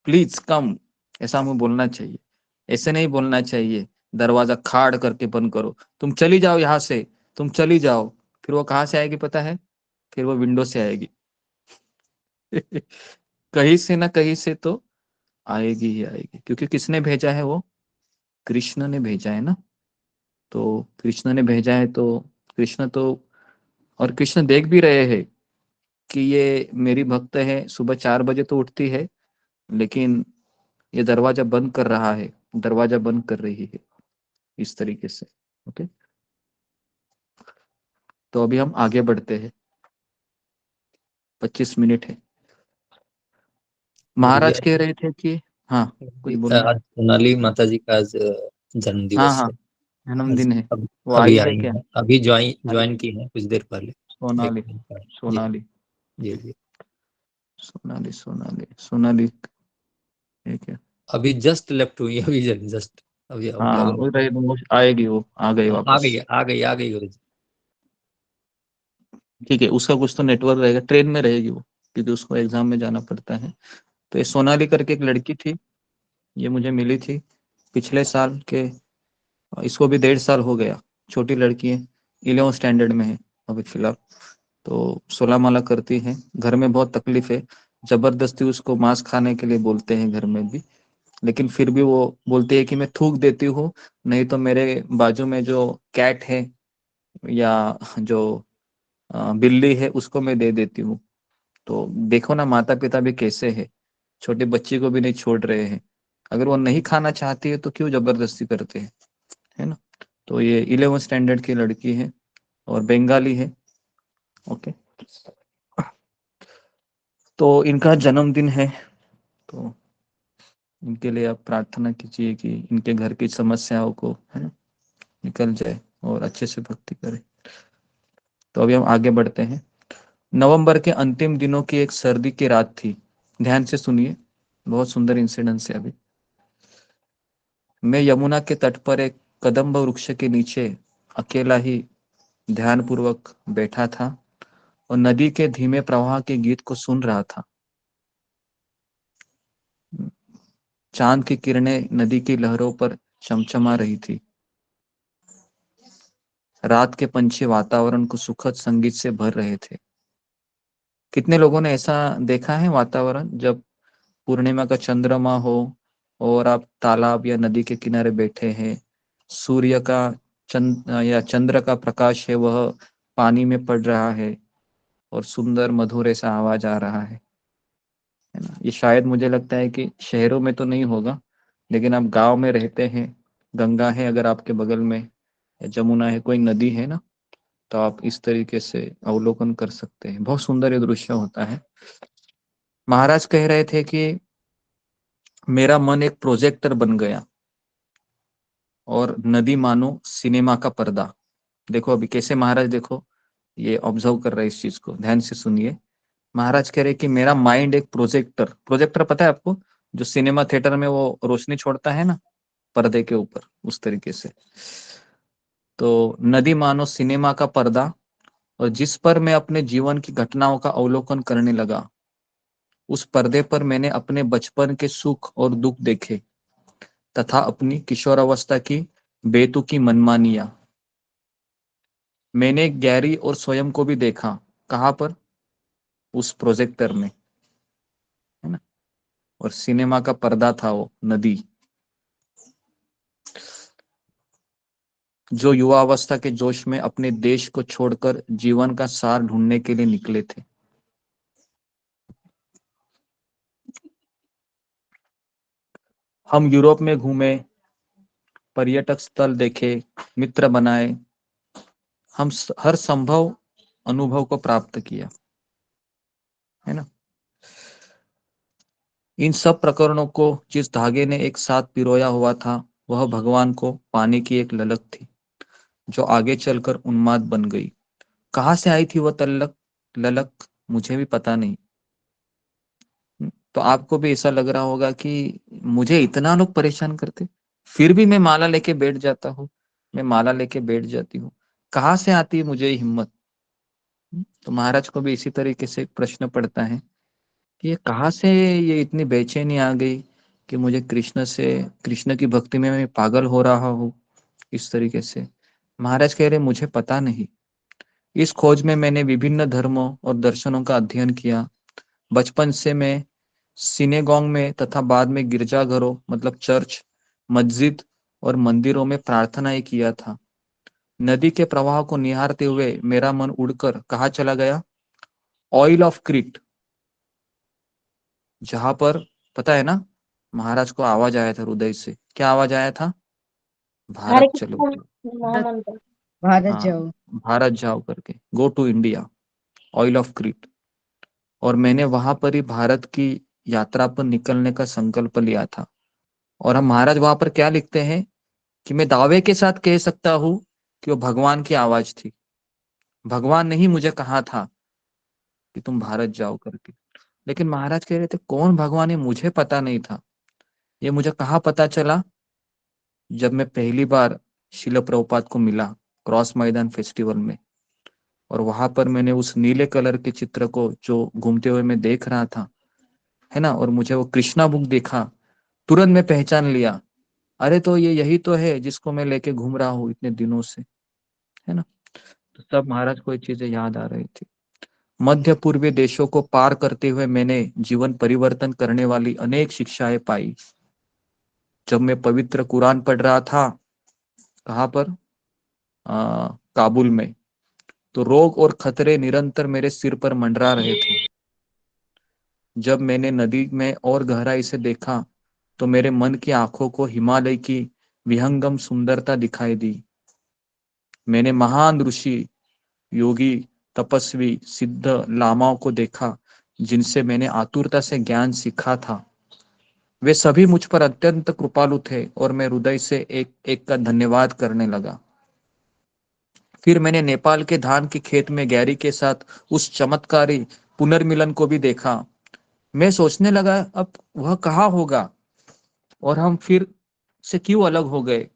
प्लीज कम, ऐसा हमें बोलना चाहिए। ऐसे नहीं बोलना चाहिए दरवाजा खाड़ करके बंद करो, तुम चली जाओ यहाँ से, तुम चली जाओ। फिर वो कहाँ से आएगी पता है? फिर वो विंडो से आएगी। कहीं से ना कहीं से तो आएगी ही आएगी, क्योंकि किसने भेजा है? वो कृष्ण ने भेजा है ना। तो कृष्ण ने भेजा है तो कृष्ण तो, और कृष्ण देख भी रहे हैं कि ये मेरी भक्त है, सुबह 4 बजे तो उठती है, लेकिन ये दरवाजा बंद कर रहा है, दरवाजा बंद कर रही है, इस तरीके से। ओके, तो अभी हम आगे बढ़ते हैं, 25 मिनट है। महाराज कह रहे थे कि हाँ कुछ बोलना। आज सोनाली माता जी का आज जन्म हाँ दिवस हाँ, है। जन्मदिन है। वो अभी आई है आई क्या? है, अभी ज्वाइन की है कुछ देर पहले। सोनाली, जी सोनाली, जी जी, सोनाली, सोनाली, सोनाली है क्या? अभी जस्ट लेफ्ट हुई, अभी जस्ट अभी हाँ वो रही, वो आएगी, वो आ गई आ वापस। गई आ गई आ गई गुरु जी। ठीक है, उसका कुछ तो नेटवर्क रहेगा, ट्रेन में रहेगी वो, क्योंकि उसको एग्जाम में जाना पड़ता है। तो ये सोनाली करके एक लड़की थी, ये मुझे मिली थी पिछले साल के, इसको भी 1.5 साल हो गया। छोटी लड़की है, 11th स्टैंडर्ड में है अभी फिलहाल। तो 16 माला करती है। घर में बहुत तकलीफ है, जबरदस्ती उसको मांस खाने के लिए बोलते हैं घर में भी, लेकिन फिर भी वो बोलती है कि मैं थूक देती हूँ, नहीं तो मेरे बाजू में जो कैट है या जो बिल्ली है उसको मैं दे देती हूँ। तो देखो ना माता पिता भी कैसे है, छोटे बच्चे को भी नहीं छोड़ रहे हैं। अगर वो नहीं खाना चाहती है तो क्यों जबरदस्ती करते हैं, है ना। तो ये 11th स्टैंडर्ड की लड़की है और बंगाली है। ओके, तो इनका जन्मदिन है, तो इनके लिए आप प्रार्थना कीजिए कि इनके घर की समस्याओं को, है ना, निकल जाए और अच्छे से भक्ति करें। तो अभी हम आगे बढ़ते हैं। नवंबर के अंतिम दिनों की एक सर्दी की रात थी। ध्यान से सुनिए, बहुत सुंदर इंसिडेंस है। अभी मैं यमुना के तट पर एक कदम्ब वृक्ष के नीचे अकेला ही ध्यानपूर्वक बैठा था और नदी के धीमे प्रवाह के गीत को सुन रहा था। चांद की किरणें नदी की लहरों पर चमचमा रही थी। रात के पंछी वातावरण को सुखद संगीत से भर रहे थे। कितने लोगों ने ऐसा देखा है वातावरण, जब पूर्णिमा का चंद्रमा हो और आप तालाब या नदी के किनारे बैठे हैं, सूर्य का या चंद्र का प्रकाश है वह पानी में पड़ रहा है और सुंदर मधुर ऐसा आवाज आ रहा है ना। ये शायद मुझे लगता है कि शहरों में तो नहीं होगा, लेकिन आप गांव में रहते हैं, गंगा है अगर आपके बगल में, या जमुना है, कोई नदी है ना, तो आप इस तरीके से अवलोकन कर सकते हैं। बहुत सुंदर ये दृश्य होता है। महाराज कह रहे थे कि मेरा मन एक प्रोजेक्टर बन गया और नदी मानो सिनेमा का पर्दा। देखो अभी कैसे महाराज, देखो ये ऑब्जर्व कर रहे हैं इस चीज को, ध्यान से सुनिए। महाराज कह रहे कि मेरा माइंड एक प्रोजेक्टर, प्रोजेक्टर पता है आपको, जो सिनेमा थिएटर में वो रोशनी छोड़ता है ना पर्दे के ऊपर, उस तरीके से। तो नदी मानो सिनेमा का पर्दा, और जिस पर मैं अपने जीवन की घटनाओं का अवलोकन करने लगा, उस पर्दे पर मैंने अपने बचपन के सुख और दुख देखे तथा अपनी किशोरावस्था की बेतुकी मनमानियां। मैंने गैरी और स्वयं को भी देखा। कहां पर? उस प्रोजेक्टर में, है ना। और सिनेमा का पर्दा था वो नदी, जो युवावस्था के जोश में अपने देश को छोड़कर जीवन का सार ढूंढने के लिए निकले थे। हम यूरोप में घूमे, पर्यटक स्थल देखे, मित्र बनाए, हम हर संभव अनुभव को प्राप्त किया, है ना। इन सब प्रकरणों को जिस धागे ने एक साथ पिरोया हुआ था, वह भगवान को पाने की एक ललक थी, जो आगे चलकर उन्माद बन गई। कहां से आई थी वह ललक मुझे भी पता नहीं। तो आपको भी ऐसा लग रहा होगा कि मुझे इतना लोग परेशान करते, फिर भी मैं माला लेके बैठ जाता हूँ, मैं माला लेके बैठ जाती हूँ, कहां से आती है मुझे हिम्मत। तो महाराज को भी इसी तरीके से एक प्रश्न पड़ता है कि ये कहां से ये इतनी बेचैनी आ गई कि मुझे कृष्ण की भक्ति में मैं पागल हो रहा हूँ इस तरीके से। महाराज कह रहे मुझे पता नहीं। इस खोज में मैंने विभिन्न धर्मों और दर्शनों का अध्ययन किया। बचपन से मैं सिनेगॉग में तथा बाद में गिरजाघरों मतलब चर्च, मस्जिद और मंदिरों में प्रार्थनाएं किया था। नदी के प्रवाह को निहारते हुए मेरा मन उड़कर कहाँ चला गया? ऑयल ऑफ क्रीट, जहां पर पता है ना, महाराज को आवाज आया था हृदय से। क्या आवाज आया था? भारत चलो, भारत हाँ जाओ। भारत जाओ करके, go to India, oil of Crete. और मैंने वहां पर ही भारत की यात्रा पर निकलने का संकल्प लिया था। और हम महाराज वहां पर क्या लिखते हैं कि मैं दावे के साथ कह सकता हूं कि वो भगवान की आवाज थी। भगवान ने ही मुझे कहा था कि तुम भारत जाओ करके। लेकिन महाराज कह रहे थे कौन भगवान है मुझे पता नहीं था। ये मुझे कहाँ पता चला? जब मैं पहली बार शिल प्रभुपाद को मिला क्रॉस मैदान फेस्टिवल में, और वहां पर मैंने उस नीले कलर के चित्र को जो घूमते हुए मैं देख रहा था, है ना, और मुझे वो कृष्णा बुक देखा, तुरंत मैं पहचान लिया, अरे तो ये यही तो है जिसको मैं लेके घूम रहा हूँ इतने दिनों से, है ना। तो तब महाराज को ये चीजें याद आ रही थी। मध्य पूर्वी देशों को पार करते हुए मैंने जीवन परिवर्तन करने वाली अनेक शिक्षाएं पाई। जब मैं पवित्र कुरान पढ़ रहा था, कहाँ पर? काबुल में, तो रोग और खतरे निरंतर मेरे सिर पर मंडरा रहे थे। जब मैंने नदी में और गहराई से देखा तो मेरे मन की आंखों को हिमालय की विहंगम सुंदरता दिखाई दी। मैंने महान ऋषि, योगी, तपस्वी, सिद्ध लामाओं को देखा जिनसे मैंने आतुरता से ज्ञान सीखा था। वे सभी मुझ पर अत्यंत कृपालु थे और मैं हृदय से एक एक का धन्यवाद करने लगा। फिर मैंने नेपाल के धान के खेत में गैरी के साथ उस चमत्कारी पुनर्मिलन को भी देखा। मैं सोचने लगा अब वह कहाँ होगा और हम फिर से क्यों अलग हो गए।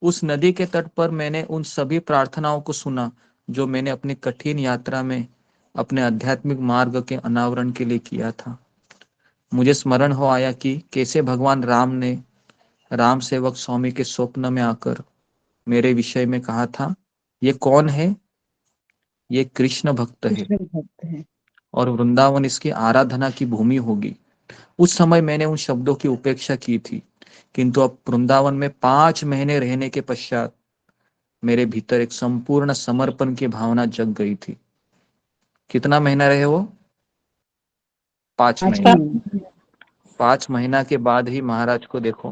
उस नदी के तट पर मैंने उन सभी प्रार्थनाओं को सुना जो मैंने अपनी कठिन यात्रा में अपने आध्यात्मिक मार्ग के अनावरण के लिए किया था। मुझे स्मरण हो आया कि कैसे भगवान राम ने राम सेवक स्वामी के स्वप्न में आकर मेरे विषय में कहा था, ये कौन है? ये कृष्ण भक्त है कृष्ण भक्त है। और वृंदावन इसकी आराधना की भूमि होगी। उस समय मैंने उन शब्दों की उपेक्षा की थी, किंतु अब वृंदावन में 5 महीने रहने के पश्चात मेरे भीतर एक संपूर्ण समर्पण की भावना जग गई थी। कितना महीना रहे वो? 5 महीना। 5 महीना के बाद ही महाराज को देखो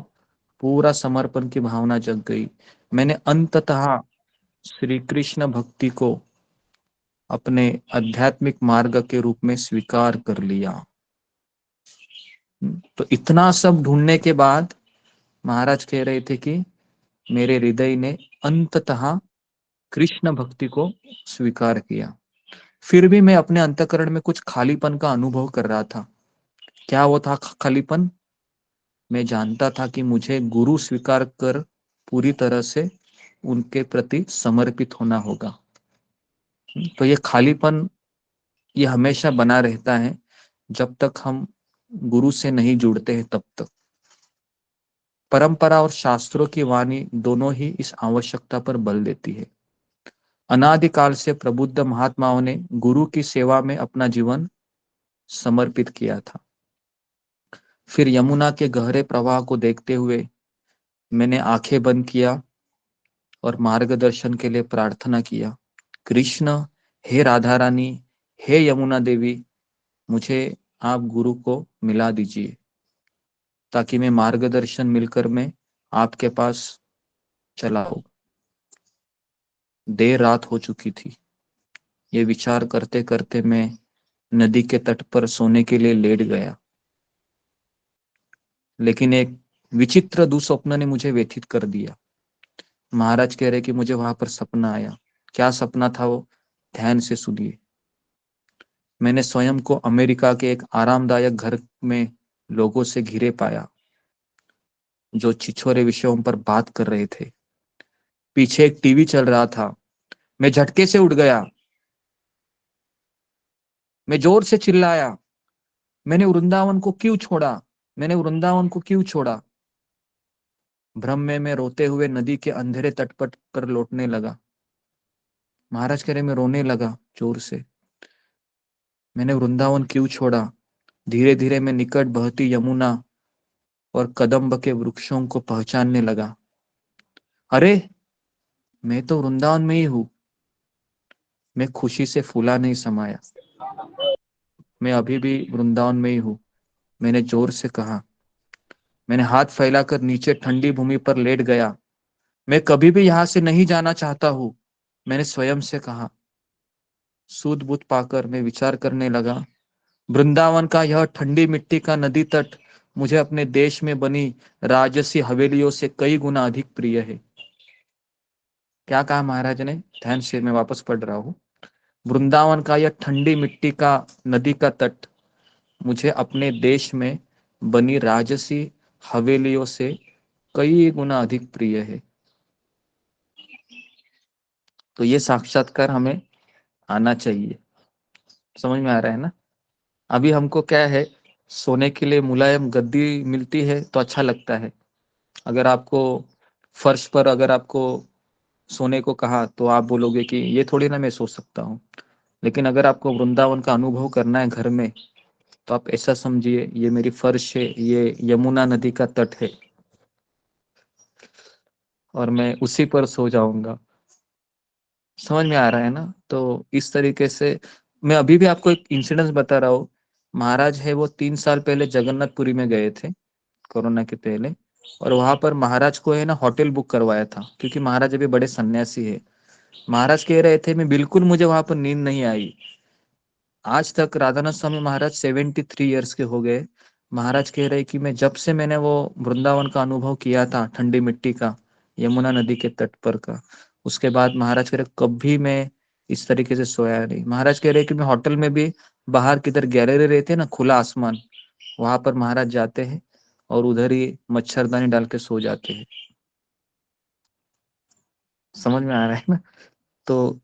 पूरा समर्पण की भावना जग गई। मैंने अंततः श्री कृष्ण भक्ति को अपने आध्यात्मिक मार्ग के रूप में स्वीकार कर लिया। तो इतना सब ढूंढने के बाद महाराज कह रहे थे कि मेरे हृदय ने अंततः कृष्ण भक्ति को स्वीकार किया। फिर भी मैं अपने अंतःकरण में कुछ खालीपन का अनुभव कर रहा था। क्या वो था खालीपन? मैं जानता था कि मुझे गुरु स्वीकार कर पूरी तरह से उनके प्रति समर्पित होना होगा। तो ये खालीपन ये हमेशा बना रहता है जब तक हम गुरु से नहीं जुड़ते हैं, तब तक। परंपरा और शास्त्रों की वाणी दोनों ही इस आवश्यकता पर बल देती है। अनादिकाल से प्रबुद्ध महात्माओं ने गुरु की सेवा में अपना जीवन समर्पित किया था। फिर यमुना के गहरे प्रवाह को देखते हुए मैंने आंखें बंद किया और मार्गदर्शन के लिए प्रार्थना किया। कृष्ण, हे राधा रानी, हे यमुना देवी, मुझे आप गुरु को मिला दीजिए ताकि मैं मार्गदर्शन मिलकर मैं आपके पास चला हूं। देर रात हो चुकी थी। ये विचार करते करते मैं नदी के तट पर सोने के लिए लेट गया, लेकिन एक विचित्र दुस्वप्न ने मुझे व्यथित कर दिया। महाराज कह रहे कि मुझे वहां पर सपना आया। क्या सपना था वो? ध्यान से सुनिए। मैंने स्वयं को अमेरिका के एक आरामदायक घर में लोगों से घिरे पाया जो छिछोरे विषयों पर बात कर रहे थे। पीछे एक टीवी चल रहा था। मैं झटके से उठ गया। मैं जोर से चिल्लाया, मैंने वृंदावन को क्यों छोड़ा? मैंने वृंदावन को क्यों छोड़ा? भ्रम में मैं रोते हुए नदी के अंधेरे तटपट पर लौटने लगा। महाराज कह रहे मैं रोने लगा जोर से। मैंने वृंदावन क्यों छोड़ा? धीरे धीरे मैं निकट बहती यमुना और कदम्ब के वृक्षों को पहचानने लगा। अरे, मैं तो वृंदावन में ही हूं। मैं खुशी से फूला नहीं समाया। मैं अभी भी वृंदावन में ही हूं, मैंने जोर से कहा। मैंने हाथ फैलाकर नीचे ठंडी भूमि पर लेट गया। मैं कभी भी यहां से नहीं जाना चाहता हूं, मैंने स्वयं से कहा। सूद बूद पाकर मैं विचार करने लगा। वृंदावन का यह ठंडी मिट्टी का नदी तट मुझे अपने देश में बनी राजसी हवेलियों से कई गुना अधिक प्रिय है। क्या कहा महाराज ने? ध्यान से मैं वापस पढ़ रहा हूं। वृंदावन का यह ठंडी मिट्टी का नदी का तट मुझे अपने देश में बनी राजसी हवेलियों से कई गुना अधिक प्रिय है। तो ये साक्षात्कार हमें आना चाहिए। समझ में आ रहा है ना? अभी हमको क्या है, सोने के लिए मुलायम गद्दी मिलती है तो अच्छा लगता है। अगर आपको फर्श पर अगर आपको सोने को कहा तो आप बोलोगे कि ये थोड़ी ना मैं सो सकता हूँ। लेकिन अगर आपको वृंदावन का अनुभव करना है घर में, तो आप ऐसा समझिए ये मेरी फर्श है, ये यमुना नदी का तट है और मैं उसी पर सो जाऊंगा। समझ में आ रहा है ना? तो इस तरीके से मैं अभी भी आपको एक इंसिडेंस बता रहा हूँ। महाराज है वो 3 साल पहले जगन्नाथपुरी में गए थे कोरोना के पहले, और वहां पर महाराज को है ना होटल बुक करवाया था क्योंकि महाराज अभी बड़े सन्यासी है। महाराज कह रहे थे मैं बिल्कुल, मुझे वहां पर नींद नहीं आई। आज तक राधानाथ स्वामी महाराज 73 ईयर्स के हो गए। महाराज कह रहे कि मैं जब से मैंने वो वृंदावन का अनुभव किया था ठंडी मिट्टी का, यमुना नदी के तट पर का, उसके बाद महाराज कह रहे कभी मैं इस तरीके से सोया नहीं। महाराज कह रहे कि मैं होटल में भी बाहर किधर गैलरी रहते ना, खुला आसमान, वहां पर महाराज जाते हैं और उधर ही मच्छरदानी डाल के सो जाते हैं। समझ में आ रहा है ना? तो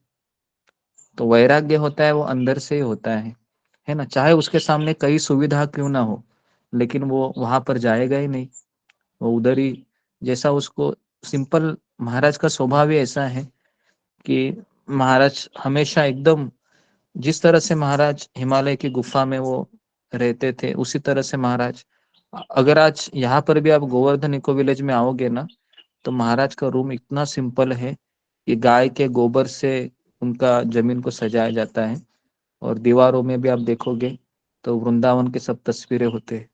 तो वैराग्य होता है वो अंदर से ही होता है ना। चाहे उसके सामने कई सुविधा क्यों ना हो, लेकिन वो वहां पर जाएगा ही नहीं, वो उधर ही। जैसा उसको सिंपल, महाराज का स्वभाव ही ऐसा है कि महाराज हमेशा एकदम, जिस तरह से महाराज हिमालय की गुफा में वो रहते थे, उसी तरह से महाराज, अगर आज यहाँ पर भी आप गोवर्धन इको विलेज में आओगे ना, तो महाराज का रूम इतना सिंपल है कि गाय के गोबर से उनका जमीन को सजाया जाता है, और दीवारों में भी आप देखोगे तो वृंदावन के सब तस्वीरें होते हैं।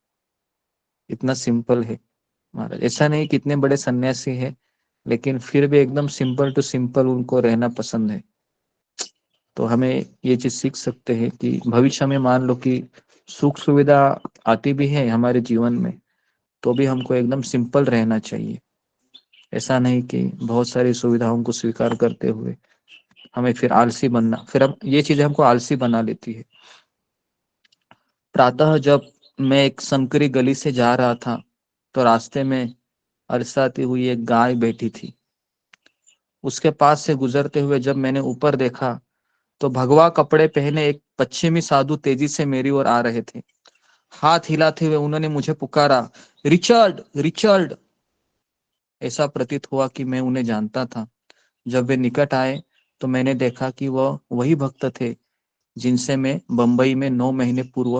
इतना सिंपल है महाराज। ऐसा नहीं कितने बड़े सन्यासी है, लेकिन फिर भी एकदम सिंपल टू सिंपल उनको रहना पसंद है। तो हमें ये चीज सीख सकते हैं कि भविष्य में मान लो कि सुख सुविधा आती भी है हमारे जीवन में, तो भी हमको एकदम सिंपल रहना चाहिए। ऐसा नहीं कि बहुत सारी सुविधाओं को स्वीकार करते हुए हमें फिर आलसी बनना, फिर हम ये चीजें हमको आलसी बना लेती है। प्रातः जब मैं एक संकरी गली से जा रहा था, तो रास्ते में अरसाती हुई एक गाय बैठी थी। उसके पास से गुजरते हुए जब मैंने ऊपर देखा, तो भगवा कपड़े पहने एक पश्चिमी साधु तेजी से मेरी ओर आ रहे थे। हाथ हिलाते हुए उन्होंने मुझे पुकारा, रिचर्ड रिचर्ड। ऐसा प्रतीत हुआ कि मैं उन्हें जानता था। जब वे निकट आए तो मैंने देखा कि वह वही भक्त थे जिनसे मैं बंबई में 9 महीने पूर्व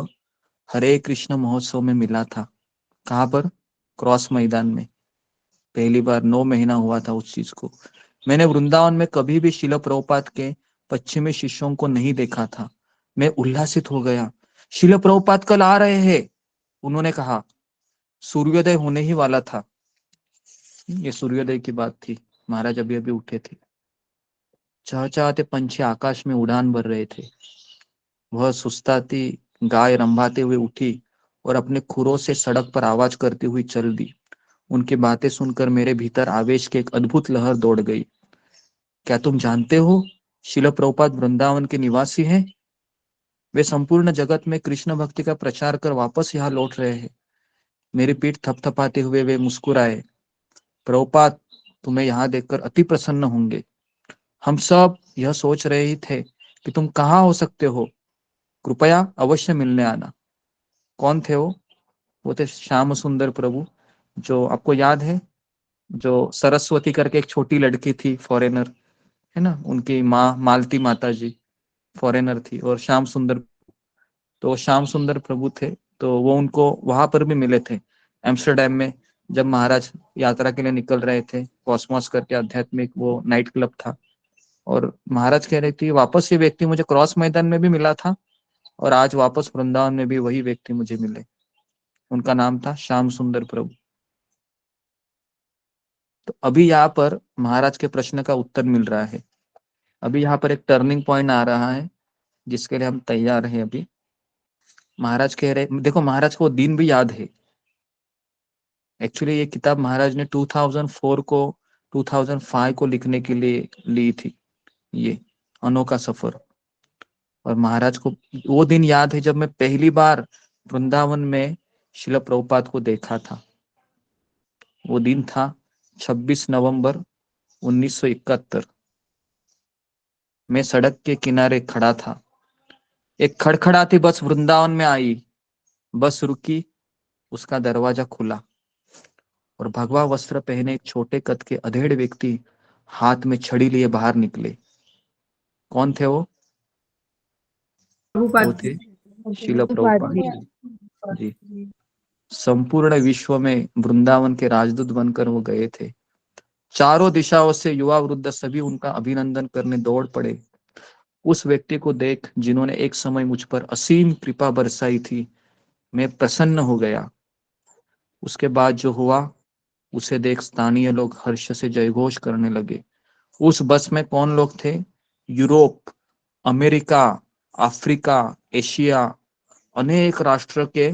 हरे कृष्ण महोत्सव में मिला था। कहाँ पर? क्रॉस मैदान में। पहली बार 9 महीना हुआ था उस चीज को। मैंने वृंदावन में कभी भी शिला प्रभुपाद के पश्चिमी शिष्यों को नहीं देखा था। मैं उल्लासित हो गया। शिला प्रभुपाद कल आ रहे हैं, उन्होंने कहा। सूर्योदय होने ही वाला था। ये सूर्योदय की बात थी, महाराज अभी अभी उठे थे। चहचहाते पंछी आकाश में उड़ान भर रहे थे। वह सुस्ताती गाय रंभाते हुए उठी और अपने खुरों से सड़क पर आवाज करती हुई चल दी। उनकी बातें सुनकर मेरे भीतर आवेश की एक अद्भुत लहर दौड़ गई। क्या तुम जानते हो, शिला प्रभुपाद वृंदावन के निवासी हैं? वे संपूर्ण जगत में कृष्ण भक्ति का प्रचार कर वापस यहाँ लौट रहे हैं। मेरी पीठ थपथपाते हुए वे मुस्कुराए। प्रभुपाद तुम्हें यहाँ देखकर अति प्रसन्न होंगे। हम सब यह सोच रहे ही थे कि तुम कहाँ हो सकते हो, कृपया अवश्य मिलने आना। कौन थे वो? वो थे श्याम सुंदर प्रभु, जो आपको याद है, जो सरस्वती करके एक छोटी लड़की थी, फॉरेनर है ना, उनकी माँ मालती माता जी फॉरेनर थी, और श्याम सुंदर, तो श्याम सुंदर प्रभु थे। तो वो उनको वहां पर भी मिले थे एम्स्टरडेम में, जब महाराज यात्रा के लिए निकल रहे थे। कॉस्मोस करके आध्यात्मिक वो नाइट क्लब था, और महाराज कह रहे थे वापस ये व्यक्ति मुझे क्रॉस मैदान में भी मिला था, और आज वापस वृंदावन में भी वही व्यक्ति मुझे मिले। उनका नाम था श्याम सुंदर प्रभु। तो अभी यहाँ पर महाराज के प्रश्न का उत्तर मिल रहा है। अभी यहाँ पर एक टर्निंग पॉइंट आ रहा है जिसके लिए हम तैयार हैं। अभी महाराज कह रहे, देखो महाराज को दिन भी याद है। एक्चुअली ये किताब महाराज ने 2004 को 2005 को लिखने के लिए ली थी, ये अनोखा सफर। और महाराज को वो दिन याद है जब मैं पहली बार वृंदावन में शिला प्रभुपाद को देखा था। वो दिन था 26 नवंबर 1971। मैं सड़क के किनारे खड़ा था। एक खड़खड़ाती बस वृंदावन में आई। बस रुकी, उसका दरवाजा खुला, और भगवा वस्त्र पहने एक छोटे कद के अधेड़ व्यक्ति हाथ में छड़ी लिए बाहर निकले। कौन थे वो? वो थे शिला प्रभुपाद जी। संपूर्ण विश्व में वृंदावन के राजदूत बनकर वो गए थे। चारों दिशाओं से युवा वृद्ध सभी उनका अभिनंदन करने दौड़ पड़े। उस व्यक्ति को देख जिन्होंने एक समय मुझ पर असीम कृपा बरसाई थी, मैं प्रसन्न हो गया। उसके बाद जो हुआ उसे देख स्थानीय लोग हर्ष से जयघोष करने लगे। उस बस में कौन लोग थे? यूरोप, अमेरिका, अफ्रीका, एशिया, अनेक राष्ट्र के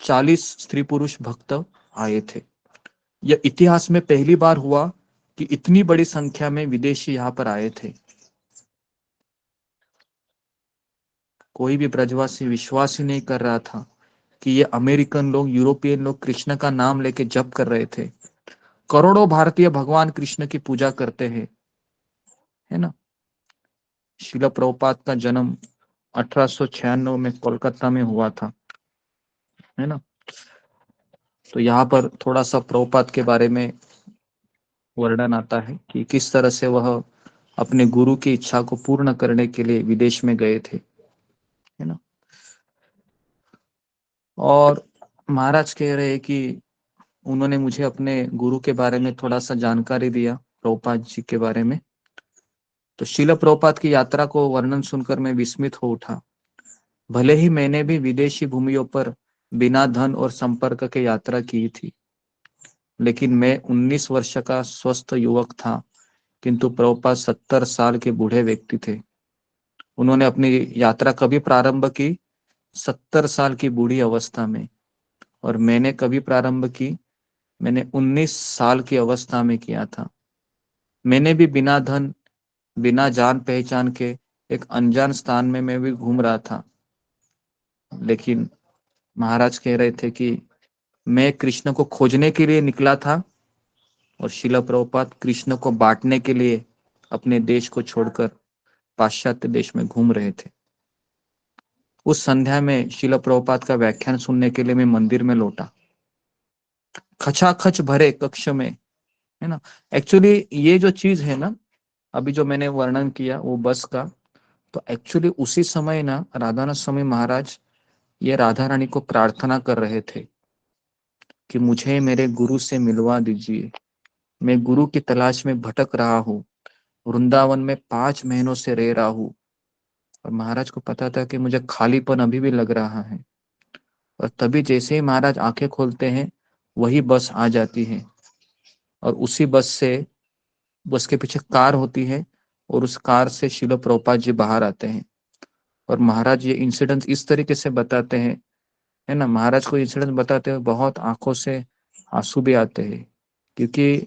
40 स्त्री पुरुष भक्त आए थे। यह इतिहास में पहली बार हुआ कि इतनी बड़ी संख्या में विदेशी यहाँ पर आए थे। कोई भी ब्रजवासी विश्वास ही नहीं कर रहा था कि ये अमेरिकन लोग, यूरोपियन लोग कृष्ण का नाम लेके जप कर रहे थे। करोड़ों भारतीय भगवान कृष्ण की पूजा करते हैं, है ना। शिला प्रभुपाद का जन्म 1896 में कोलकाता में हुआ था, है ना। तो यहाँ पर थोड़ा सा प्रभुपाद के बारे में वर्णन आता है कि किस तरह से वह अपने गुरु की इच्छा को पूर्ण करने के लिए विदेश में गए थे, है ना। और महाराज कह रहे हैं कि उन्होंने मुझे अपने गुरु के बारे में थोड़ा सा जानकारी दिया, प्रभुपाद जी के बारे में। तो शिला प्रभुपाद की यात्रा को वर्णन सुनकर मैं विस्मित हो उठा। भले ही मैंने भी विदेशी भूमियों पर बिना धन और संपर्क के यात्रा की थी, लेकिन मैं 19 वर्ष का स्वस्थ युवक था, किंतु प्रभुपाद 70 साल के बूढ़े व्यक्ति थे। उन्होंने अपनी यात्रा कभी प्रारंभ की 70 साल की बूढ़ी अवस्था में, और मैंने कभी प्रारंभ की, मैंने 19 साल की अवस्था में किया था। मैंने भी बिना धन, बिना जान पहचान के एक अनजान स्थान में मैं भी घूम रहा था। लेकिन महाराज कह रहे थे कि मैं कृष्ण को खोजने के लिए निकला था, और शिला प्रभुपाद कृष्ण को बांटने के लिए अपने देश को छोड़कर पाश्चात्य देश में घूम रहे थे। उस संध्या में शिला प्रभुपाद का व्याख्यान सुनने के लिए मैं मंदिर में लौटा। खचाखच भरे कक्ष में, है ना। एक्चुअली ये जो चीज है ना, अभी जो मैंने वर्णन किया वो बस का, तो एक्चुअली उसी समय ना राधानाथ स्वामी महाराज ये राधा रानी को प्रार्थना कर रहे थे कि मुझे मेरे गुरु से मिलवा दीजिए, मैं गुरु की तलाश में भटक रहा हूँ, वृंदावन में 5 महीनों से रह रहा हूँ, और महाराज को पता था कि मुझे खालीपन अभी भी लग रहा है। और तभी जैसे ही महाराज आंखें खोलते हैं, वही बस आ जाती है, और उसी बस के पीछे कार होती है, और उस कार से शिला प्रभुपाद जी बाहर आते हैं। और महाराज ये इंसिडेंट इस तरीके से बताते हैं, है ना, महाराज को इंसिडेंट बताते हुए बहुत आंखों से आंसू भी आते हैं, क्योंकि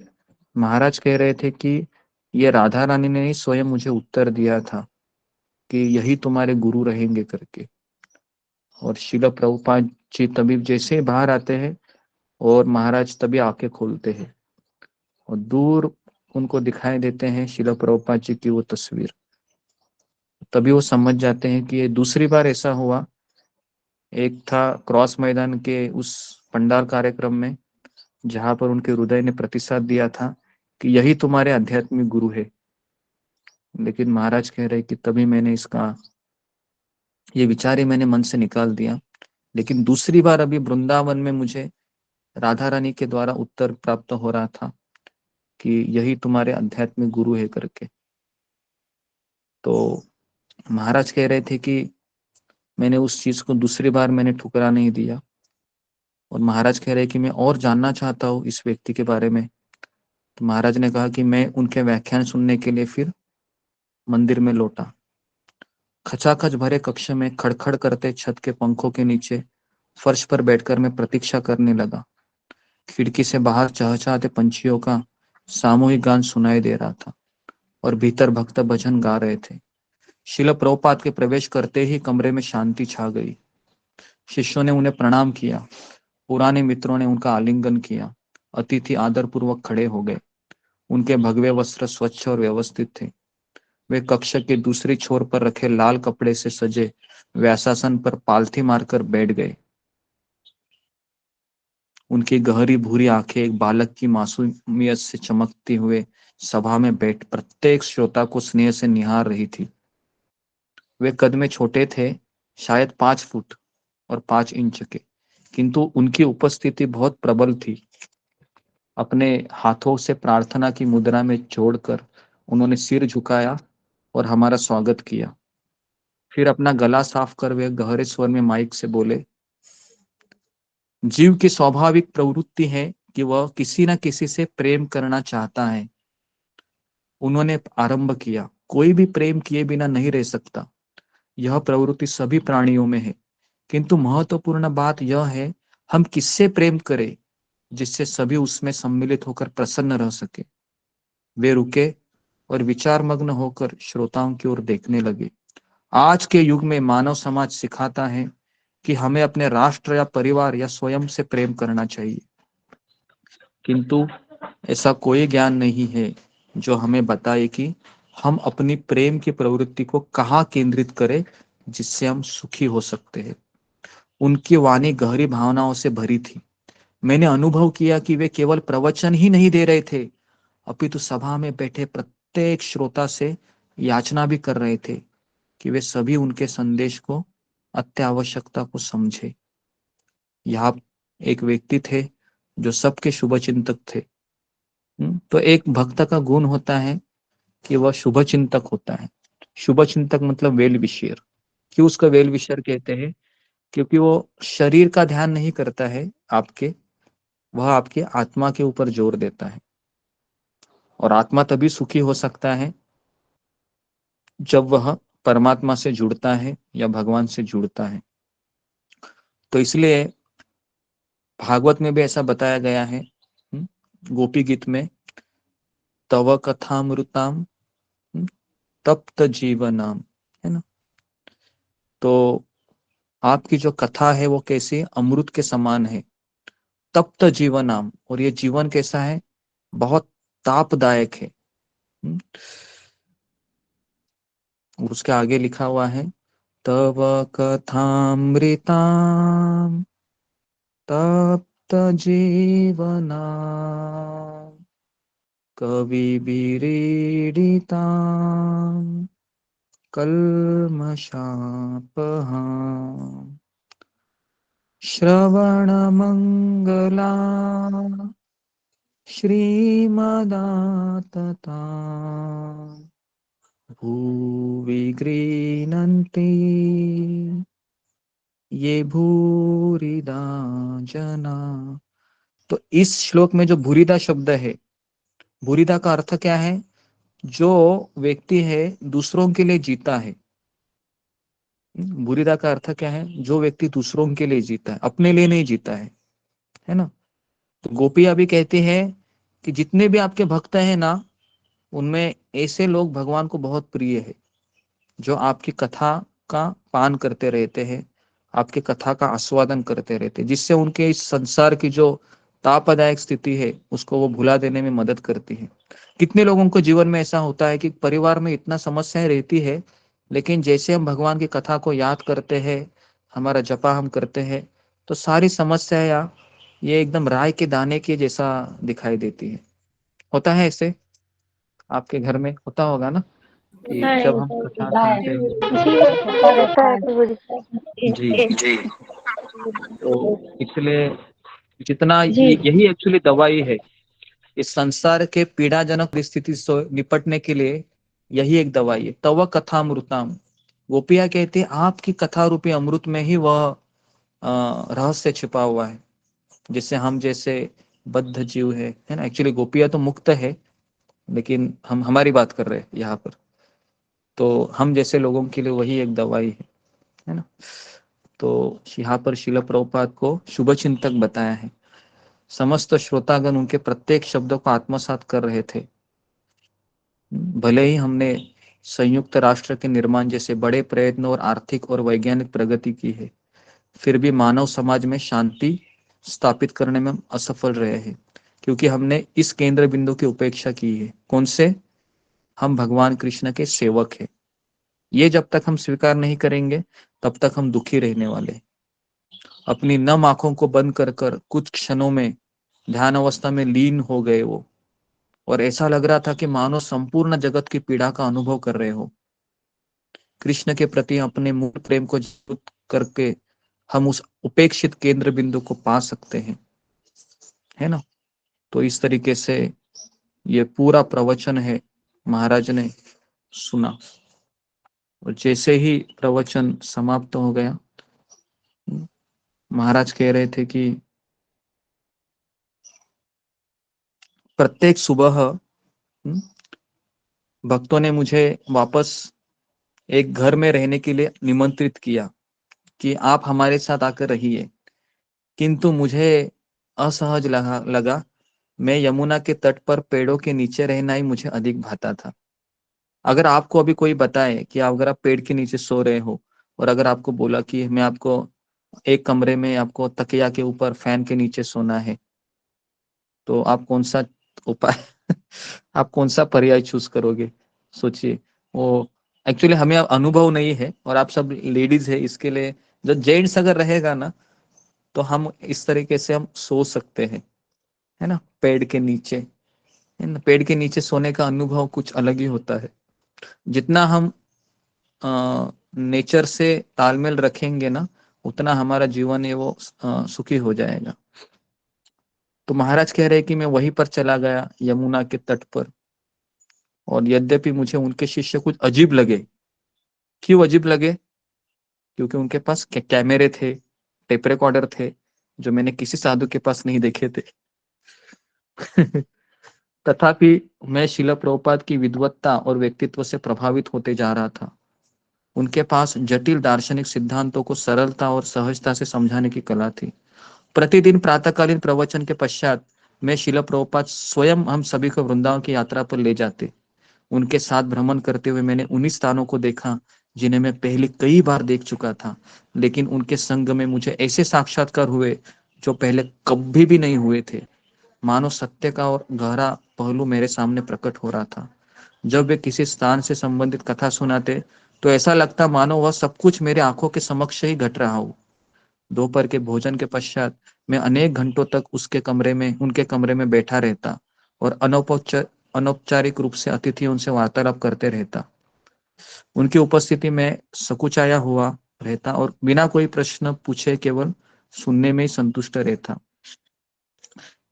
महाराज कह रहे थे कि ये राधा रानी ने ही स्वयं मुझे उत्तर दिया था कि यही तुम्हारे गुरु रहेंगे करके। और शिला प्रभुपाद जी तभी जैसे ही बाहर आते हैं, और महाराज तभी आंखें खोलते हैं, और दूर उनको दिखाई देते हैं शिला प्रभुपाद जी की वो तस्वीर। तभी वो समझ जाते हैं कि ये दूसरी बार ऐसा हुआ। एक था क्रॉस मैदान के उस पंडाल कार्यक्रम में, जहां पर उनके हृदय ने प्रतिसाद दिया था कि यही तुम्हारे आध्यात्मिक गुरु है। लेकिन महाराज कह रहे कि तभी मैंने ये विचार ही मैंने मन से निकाल दिया। लेकिन दूसरी बार अभी वृंदावन में मुझे राधा रानी के द्वारा उत्तर प्राप्त हो रहा था कि यही तुम्हारे आध्यात्मिक गुरु है करके। तो महाराज कह रहे थे कि मैंने उस चीज को दूसरी बार मैंने ठुकरा नहीं दिया, और महाराज कह रहे कि मैं और जानना चाहता हूँ इस व्यक्ति के बारे में। तो महाराज ने कहा कि मैं उनके व्याख्यान सुनने के लिए फिर मंदिर में लौटा। खचाखच भरे कक्ष में खड़खड़ करते छत के पंखों के नीचे फर्श पर बैठकर मैं प्रतीक्षा करने लगा। खिड़की से बाहर चहचहाते पंछियों का सामूहिक गान सुनाई दे रहा था, और भीतर भक्त भजन गा रहे थे। शिला प्रभुपाद के प्रवेश करते ही कमरे में शांति छा गई। शिष्यों ने उन्हें प्रणाम किया, पुराने मित्रों ने उनका आलिंगन किया, अतिथि आदरपूर्वक खड़े हो गए। उनके भगवे वस्त्र स्वच्छ और व्यवस्थित थे। वे कक्ष के दूसरी छोर पर रखे लाल कपड़े से सजे व्यासासन पर पालथी मारकर बैठ गए। उनकी गहरी भूरी आंखें एक बालक की मासूमियत से चमकते हुए सभा में बैठ प्रत्येक श्रोता को स्नेह से निहार रही थी। वे कद में छोटे थे, शायद 5 फुट और 5 इंच के, किंतु उनकी उपस्थिति बहुत प्रबल थी। अपने हाथों से प्रार्थना की मुद्रा में जोड़कर उन्होंने सिर झुकाया और हमारा स्वागत किया। फिर अपना गला साफ कर वे गहरे स्वर में माइक से बोले, जीव की स्वाभाविक प्रवृत्ति है कि वह किसी न किसी से प्रेम करना चाहता है। उन्होंने आरंभ किया, कोई भी प्रेम किए बिना नहीं रह सकता। यह प्रवृत्ति सभी प्राणियों में है, किंतु महत्वपूर्ण बात यह है हम किससे प्रेम करें जिससे सभी उसमें सम्मिलित होकर प्रसन्न रह सके। वे रुके और विचारमग्न होकर श्रोताओं की ओर देखने लगे। आज के युग में मानव समाज सिखाता है कि हमें अपने राष्ट्र या परिवार या स्वयं से प्रेम करना चाहिए, किंतु ऐसा कोई ज्ञान नहीं है जो हमें बताए कि हम अपनी प्रेम की प्रवृत्ति को कहाँ केंद्रित करें जिससे हम सुखी हो सकते हैं। उनकी वाणी गहरी भावनाओं से भरी थी। मैंने अनुभव किया कि वे केवल प्रवचन ही नहीं दे रहे थे, अपितु सभा में बैठे प्रत्येक श्रोता से याचना भी कर रहे थे कि वे सभी उनके संदेश को अत्यावश्यकता को समझे। यहाँ एक व्यक्ति थे जो सबके शुभ चिंतक थे। तो एक भक्त का गुण होता है कि वह शुभ चिंतक होता है। शुभ चिंतक मतलब वेल विशेयर। क्यों उसका वेल विशेयर कहते हैं? क्योंकि वो शरीर का ध्यान नहीं करता है आपके, वह आपके आत्मा के ऊपर जोर देता है। और आत्मा तभी सुखी हो सकता है जब वह परमात्मा से जुड़ता है या भगवान से जुड़ता है। तो इसलिए भागवत में भी ऐसा बताया गया है, गोपी गीत में, तव कथामृताम तप्त जीवनाम, है ना। तो आपकी जो कथा है वो कैसी अमृत के समान है, तप्त जीवनाम। और ये जीवन कैसा है? बहुत तापदायक है। और उसके आगे लिखा हुआ है, तव कथामृताम तप्त जीवनाम कवि विरीडिताम कल्मषापहाम श्रवण मंगला श्रीमदातता भूवि गृह्णन्ति ये भूरिदा जना। तो इस श्लोक में जो भूरिदा शब्द है, भूरिदा का अर्थ क्या है? जो व्यक्ति है दूसरों के लिए जीता है। भूरिदा का अर्थ क्या है? जो व्यक्ति दूसरों के लिए जीता है, अपने लिए नहीं जीता है ना। तो गोपियां भी कहती है कि जितने भी आपके भक्त हैं ना, उनमें ऐसे लोग भगवान को बहुत प्रिय है जो आपकी कथा का पान करते रहते हैं, आपकी कथा का आस्वादन करते रहते हैं, जिससे उनके इस संसार की जो तापदायक स्थिति है उसको वो भुला देने में मदद करती है। कितने लोगों को जीवन में ऐसा होता है कि परिवार में इतना समस्याएं रहती है, लेकिन जैसे हम भगवान की कथा को याद करते हैं, हमारा जपा हम करते हैं, तो सारी समस्याएं ये एकदम राय के दाने के जैसा दिखाई देती है। होता है ऐसे? आपके घर में होता होगा ना कि जब हम कथा सुनते हैं। जी। तो इसलिए जितना यही एक्चुअली दवाई है इस संसार के पीड़ाजनक परिस्थिति से निपटने के लिए, यही एक दवाई है। तव कथामृताम, गोपियां कहती है आपकी कथा रूपी अमृत में ही वह रहस्य छिपा हुआ है, जिससे हम जैसे बद्ध जीव है ना। एक्चुअली गोपियां तो मुक्त है, लेकिन हम हमारी बात कर रहे हैं यहाँ पर। तो हम जैसे लोगों के लिए वही एक दवाई है ना। तो यहाँ पर शिल प्रभुपाद को शुभ चिंतक बताया है। समस्त श्रोतागण उनके प्रत्येक शब्दों को आत्मसात कर रहे थे। भले ही हमने संयुक्त राष्ट्र के निर्माण जैसे बड़े प्रयत्न और आर्थिक और वैज्ञानिक प्रगति की है, फिर भी मानव समाज में शांति स्थापित करने में हम असफल रहे हैं, क्योंकि हमने इस केंद्र बिंदु की उपेक्षा की है। कौन से? हम भगवान कृष्ण के सेवक हैं। ये जब तक हम स्वीकार नहीं करेंगे तब तक हम दुखी रहने वाले हैं। अपनी नम आंखों को बंद कर कर कुछ क्षणों में ध्यान अवस्था में लीन हो गए वो, और ऐसा लग रहा था कि मानो संपूर्ण जगत की पीड़ा का अनुभव कर रहे हो। कृष्ण के प्रति अपने मूल प्रेम को जागृत करके हम उस उपेक्षित केंद्र बिंदु को पा सकते हैं, है ना। तो इस तरीके से ये पूरा प्रवचन है महाराज ने सुना। और जैसे ही प्रवचन समाप्त हो गया, महाराज कह रहे थे कि प्रत्येक सुबह भक्तों ने मुझे वापस एक घर में रहने के लिए निमंत्रित किया कि आप हमारे साथ आकर रहिए, किंतु मुझे असहज लगा। मैं यमुना के तट पर पेड़ों के नीचे रहना ही मुझे अधिक भाता था। अगर आपको अभी कोई बताए कि अगर आप पेड़ के नीचे सो रहे हो, और अगर आपको बोला कि मैं आपको एक कमरे में आपको तकिया के ऊपर फैन के नीचे सोना है, तो आप कौन सा उपाय आप कौन सा पर्याय चूज करोगे? सोचिए, वो एक्चुअली हमें अनुभव नहीं है और आप सब लेडीज है, इसके लिए जो जेंट्स अगर रहेगा ना तो हम इस तरीके से हम सो सकते हैं, है ना, पेड़ के नीचे, है ना। पेड़ के नीचे सोने का अनुभव कुछ अलग ही होता है। जितना हम नेचर से तालमेल रखेंगे ना, उतना हमारा जीवन है वो सुखी हो जाएगा। तो महाराज कह रहे हैं कि मैं वहीं पर चला गया यमुना के तट पर, और यद्यपि मुझे उनके शिष्य कुछ अजीब लगे। क्यों अजीब लगे? क्योंकि उनके पास कैमरे थे, टेप रिकॉर्डर थे, जो मैंने किसी साधु के पास नहीं देखे थे। तथापि मैं शिला प्रभुपाद की विद्वत्ता और व्यक्तित्व से प्रभावित होते जा रहा था। उनके पास जटिल दार्शनिक सिद्धांतों को सरलता और सहजता से समझाने की कला थी। प्रतिदिन प्रातःकालीन प्रवचन के पश्चात मैं शिला प्रभुपाद स्वयं हम सभी को वृंदावन की यात्रा पर ले जाते। उनके साथ भ्रमण करते हुए मैंने उन्हीं स्थानों को देखा जिन्हें मैं पहले कई बार देख चुका था, लेकिन उनके संग में मुझे ऐसे साक्षात्कार हुए जो पहले कभी भी नहीं हुए थे। मानो सत्य का और गहरा पहलू मेरे सामने प्रकट हो रहा था। जब वे किसी स्थान से संबंधित कथा सुनाते तो ऐसा लगता मानो वह सब कुछ मेरे आंखों के समक्ष ही घट रहा हो। दोपहर के भोजन के पश्चात मैं अनेक घंटों तक उनके कमरे में बैठा रहता और अनौपचारिक रूप से अतिथियों से वार्तालाप करते रहता। उनकी उपस्थिति में सकुचाया हुआ रहता और बिना कोई प्रश्न पूछे केवल सुनने में ही संतुष्ट रहता।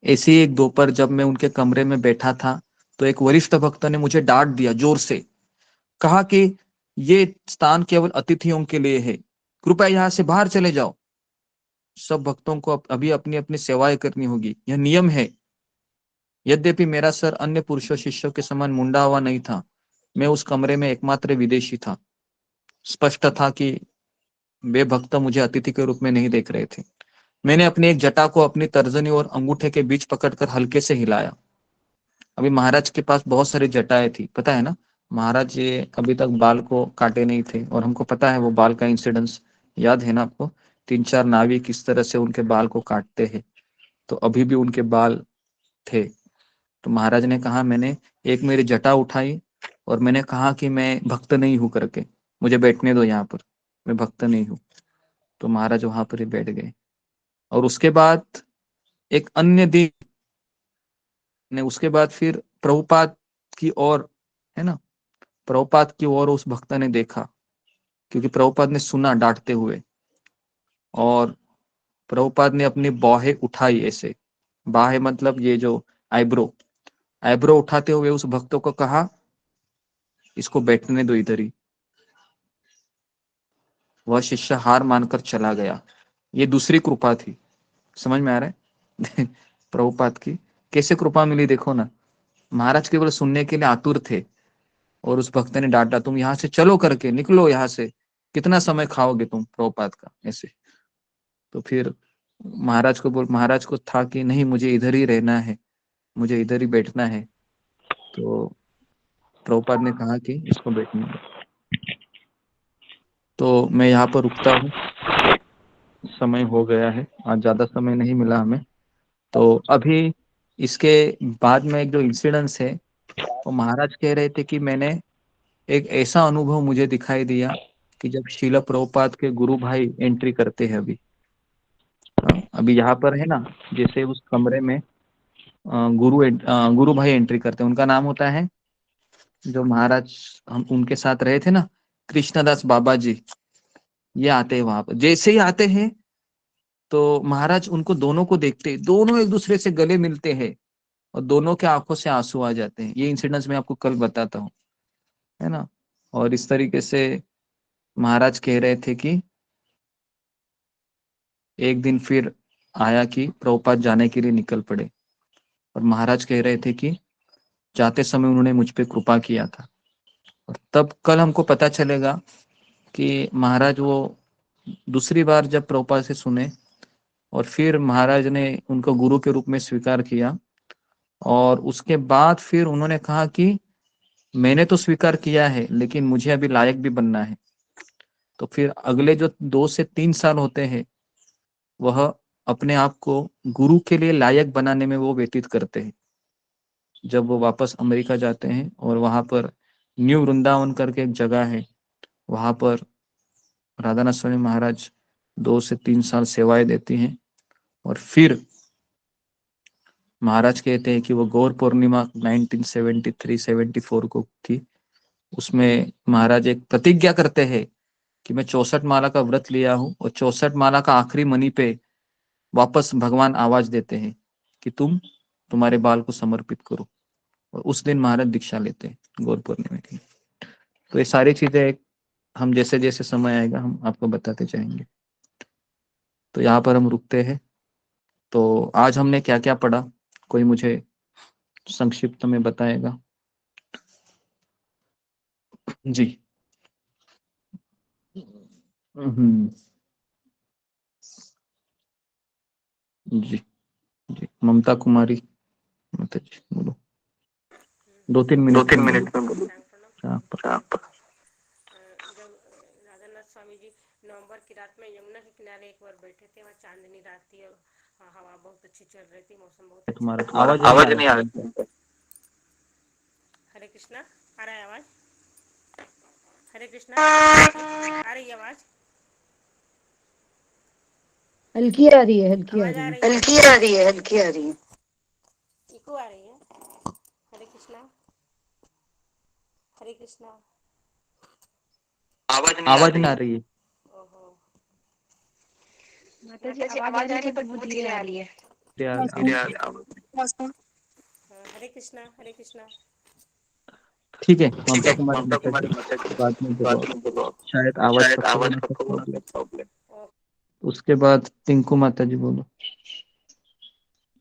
ऐसी एक दोपहर जब मैं उनके कमरे में बैठा था तो एक वरिष्ठ भक्त ने मुझे डांट दिया जोर से। कहा कि ये स्थान केवल अतिथियों के लिए है, कृपया यहाँ से बाहर चले जाओ। सब भक्तों को अभी अपनी अपनी सेवाएं करनी होगी, यह नियम है। यद्यपि मेरा सर अन्य पुरुषों शिष्यों के समान मुंडा हुआ नहीं था, मैं उस कमरे में एकमात्र विदेशी था। स्पष्ट था कि वे भक्त मुझे अतिथि के रूप में नहीं देख रहे थे। मैंने अपनी एक जटा को अपनी तर्जनी और अंगूठे के बीच पकड़कर हल्के से हिलाया। अभी महाराज के पास बहुत सारी जटाएं थी, पता है ना। महाराज ये अभी तक बाल को काटे नहीं थे, और हमको पता है वो बाल का इंसिडेंस याद है ना आपको। 3-4 नावी किस तरह से उनके बाल को काटते हैं, तो अभी भी उनके बाल थे। तो महाराज ने कहा, मैंने एक मेरी जटा उठाई और मैंने कहा कि मैं भक्त नहीं हूं करके, मुझे बैठने दो यहाँ पर, मैं भक्त नहीं हूँ। तो महाराज वहां पर ही बैठ गए। और उसके बाद एक अन्य दिन ने उसके बाद फिर प्रभुपाद की ओर, है ना, प्रभुपाद की ओर उस भक्त ने देखा, क्योंकि प्रभुपाद ने सुना डांटते हुए, और प्रभुपाद ने अपनी बाहें उठाई ऐसे, बाहें मतलब ये जो आईब्रो उठाते हुए उस भक्त को कहा, इसको बैठने दो इधर ही। वह शिष्य हार मानकर चला गया। ये दूसरी कृपा थी, समझ में आ रहा है? प्रभुपाद की कैसे कृपा मिली देखो ना। महाराज केवल सुनने के लिए आतुर थे, और उस भक्त ने डांटा, तुम यहाँ से चलो करके, निकलो यहाँ से, कितना समय खाओगे तुम प्रभुपाद का, ऐसे। तो फिर महाराज को था कि नहीं, मुझे इधर ही रहना है, मुझे इधर ही बैठना है। तो प्रभुपाद ने कहा कि इसको बैठने दो। तो मैं यहाँ पर रुकता हूँ, समय हो गया है, आज ज्यादा समय नहीं मिला हमें। तो अभी इसके बाद में एक जो इंसिडेंस है, वो महाराज कह रहे थे कि मैंने एक ऐसा अनुभव मुझे दिखाई दिया कि जब शीला प्रभुपाद के गुरु भाई एंट्री करते हैं अभी यहाँ पर है ना, जैसे उस कमरे में गुरु भाई एंट्री करते हैं, उनका नाम होता है, जो महाराज हम उनके साथ रहे थे ना, कृष्णदास बाबा जी, ये आते हैं वहां पर। जैसे ही आते हैं तो महाराज उनको दोनों को देखते, दोनों एक दूसरे से गले मिलते हैं और दोनों के आंखों से आंसू आ जाते हैं। ये इंसिडेंस मैं आपको कल बताता हूँ, है ना। और इस तरीके से महाराज कह रहे थे कि एक दिन फिर आया कि प्रभुपाद जाने के लिए निकल पड़े, और महाराज कह रहे थे कि जाते समय उन्होंने मुझ पे कृपा किया था। और तब कल हमको पता चलेगा कि महाराज वो दूसरी बार जब प्रभुपाद से सुने, और फिर महाराज ने उनको गुरु के रूप में स्वीकार किया, और उसके बाद फिर उन्होंने कहा कि मैंने तो स्वीकार किया है, लेकिन मुझे अभी लायक भी बनना है। तो फिर अगले जो 2 से 3 साल होते हैं, वह अपने आप को गुरु के लिए लायक बनाने में वो व्यतीत करते हैं। जब वो वापस अमेरिका जाते हैं और वहां पर न्यू वृंदावन करके एक जगह है, वहां पर राधानाथ स्वामी महाराज 2 से 3 साल सेवाएं देती हैं। और फिर महाराज कहते हैं कि वो गौर पूर्णिमा 1973-74 को थी, उसमें महाराज एक प्रतिज्ञा करते हैं कि मैं 64 माला का व्रत लिया हूं, और 64 माला का आखिरी मणि पे वापस भगवान आवाज देते हैं कि तुम्हारे बाल को समर्पित करो, और उस दिन महाराज दीक्षा लेते हैं गौर पूर्णिमा की। तो ये सारी चीजें हम जैसे जैसे समय आएगा हम आपको बताते जाएंगे। तो यहाँ पर हम रुकते हैं। तो आज हमने क्या क्या पढ़ा, कोई मुझे संक्षिप्त में बताएगा? जी। जी जी, ममता कुमारी माता जी बोलो, 2-3 मिनट में बोलो। जब राधानाथ स्वामी जी नवंबर की रात में यमुना के किनारे एक बार बैठे थे, वहाँ चांदनी रात थी और हवा बहुत अच्छी चल रही थी, मौसम बहुत अच्छा। तुम्हारा आवाज नहीं आ रहा। हरे कृष्णा, आ रहा है आवाज? हरे कृष्णा, आ रही है आवाज? हल्की आ रही है, हल्की आ आवाज रही आ है। रही है? हल्की आ रही है, हल्की आ रही है। इको आ रही है? हरे कृष्णा, हरे कृष्णा, आवाज नहीं आ रही है। ओहो, माता जी आवाज आ रही है पर बहुत धीरे आ रही है। हरे कृष्णा, हरे कृष्णा। ठीक है, ममता कुमारी माता जी बाद में बोलो, शायद आवाज का थोड़ा सा प्रॉब्लम। उसके बाद टिंकू माता जी बोलो।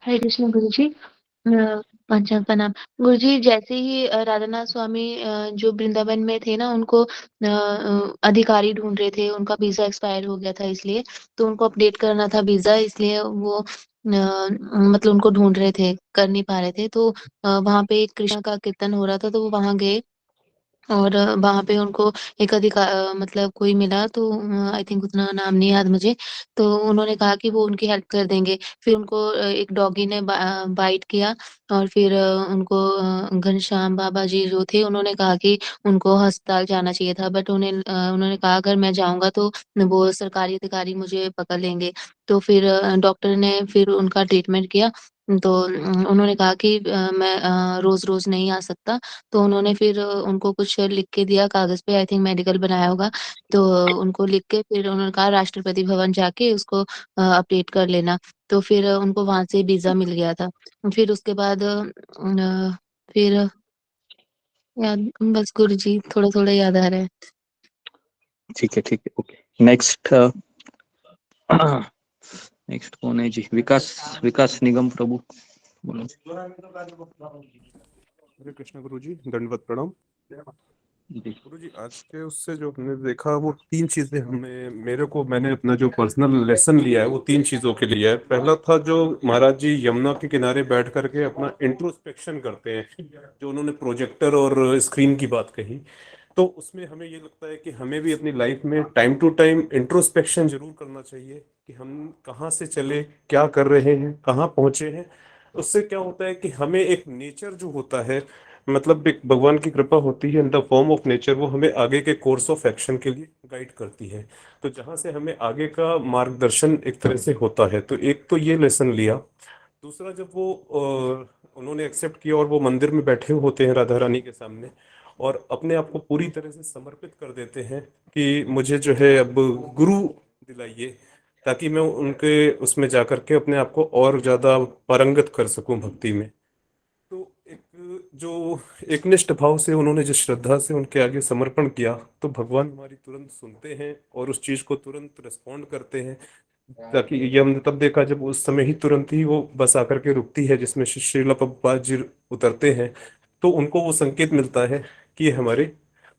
हरे कृष्ण गुरु जी। पंचांग प्रणाम गुरु जी। जैसे ही राधानाथ स्वामी जो वृंदावन में थे ना, उनको अधिकारी ढूंढ रहे थे, उनका वीजा एक्सपायर हो गया था, इसलिए तो उनको अपडेट करना था वीजा, इसलिए वो मतलब उनको ढूंढ रहे थे, कर नहीं पा रहे थे। तो वहां पे एक कृष्ण का कीर्तन हो रहा था, तो वो वहां गए और वहाँ पे उनको एक मतलब कोई मिला, तो आई थिंक उतना नाम नहीं याद मुझे। तो उन्होंने कहा कि वो उनकी हेल्प कर देंगे। फिर उनको एक डॉगी ने बाइट किया, और फिर उनको घनश्याम बाबा जी जो थे, उन्होंने कहा कि उनको अस्पताल जाना चाहिए था, बट उन्होंने कहा अगर मैं जाऊँगा तो वो सरकारी अधिकारी मुझे पकड़ लेंगे। तो फिर डॉक्टर ने फिर उनका ट्रीटमेंट किया। तो उन्होंने कहा कि मैं रोज़-रोज़ नहीं आ सकता। तो उन्होंने फिर उनको कुछ लिख के दिया कागज़ पे, आई थिंक मेडिकल बनाया होगा। तो उनको लिख के फिर उन्होंने कहा राष्ट्रपति भवन जाके उसको अपडेट कर लेना। तो फिर उनको वहाँ से वीज़ा मिल गया था। फिर उसके बाद फिर याद बस गुरुजी थोड़ा-थोड़ा याद आ रहा है। ठीक है, ओके। नेक्स्ट नेक्स्ट कौन है जी? विकास निगम प्रभु बोलो। हरे कृष्ण गुरु जी, दंडवत प्रणाम। गुरु जी, आज के उससे जो हमने देखा वो 3 चीजें मैंने अपना जो पर्सनल लेसन लिया है वो 3 चीजों के लिए है। पहला था जो महाराज जी यमुना के किनारे बैठ करके अपना इंट्रोस्पेक्शन करते हैं, जो उन्होंने प्रोजेक्टर और स्क्रीन की बात कही, तो उसमें हमें ये लगता है कि हमें भी अपनी लाइफ में टाइम टू टाइम इंट्रोस्पेक्शन जरूर करना चाहिए कि हम कहाँ से चले, क्या कर रहे हैं, कहाँ पहुंचे हैं। उससे क्या होता है कि हमें एक नेचर जो होता है, मतलब एक भगवान की कृपा होती है in the form of nature, वो हमें आगे के कोर्स ऑफ एक्शन के लिए गाइड करती है। तो जहाँ से हमें आगे का मार्गदर्शन एक तरह से होता है। तो एक तो ये लेसन लिया। दूसरा, जब वो उन्होंने एक्सेप्ट किया और वो मंदिर में बैठे होते हैं राधा रानी के सामने और अपने आप को पूरी तरह से समर्पित कर देते हैं कि मुझे जो है अब गुरु दिलाइए, ताकि मैं उनके उसमें जाकर के अपने आप को और ज्यादा पारंगत कर सकूं भक्ति में। तो एक निष्ठ भाव से उन्होंने जिस श्रद्धा से उनके आगे समर्पण किया, तो भगवान हमारी तुरंत सुनते हैं और उस चीज को तुरंत रिस्पॉन्ड करते हैं। ताकि ये हमने तब देखा जब उस समय ही तुरंत ही वो बस आकर के रुकती है जिसमें श्रील प्रभुपाद जी उतरते हैं, तो उनको वो संकेत मिलता है कि ये हमारे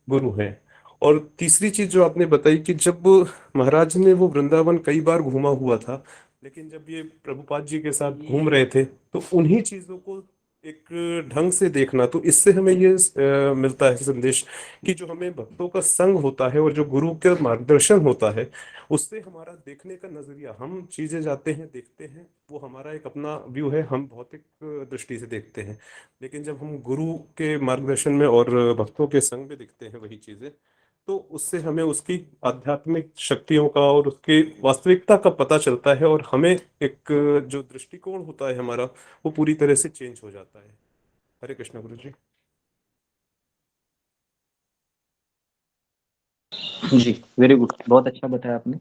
गुरु हैं। और तीसरी चीज जो आपने बताई कि जब महाराज ने वो वृंदावन कई बार घूमा हुआ था, लेकिन जब ये प्रभुपाद जी के साथ घूम रहे थे तो उन्हीं चीजों को एक ढंग से देखना। तो इससे हमें ये मिलता है संदेश कि जो हमें भक्तों का संग होता है और जो गुरु का मार्गदर्शन होता है, उससे हमारा देखने का नजरिया, हम चीजें जाते हैं देखते हैं, वो हमारा एक अपना व्यू है, हम भौतिक दृष्टि से देखते हैं। लेकिन जब हम गुरु के मार्गदर्शन में और भक्तों के संग में देखते हैं वही चीजें, तो उससे हमें उसकी आध्यात्मिक शक्तियों का और उसकी वास्तविकता का पता चलता है, और हमें एक जो दृष्टिकोण होता है हमारा, वो पूरी तरह से चेंज हो जाता है। हरे कृष्ण गुरु जी। जी, वेरी गुड, बहुत अच्छा बताया आपने।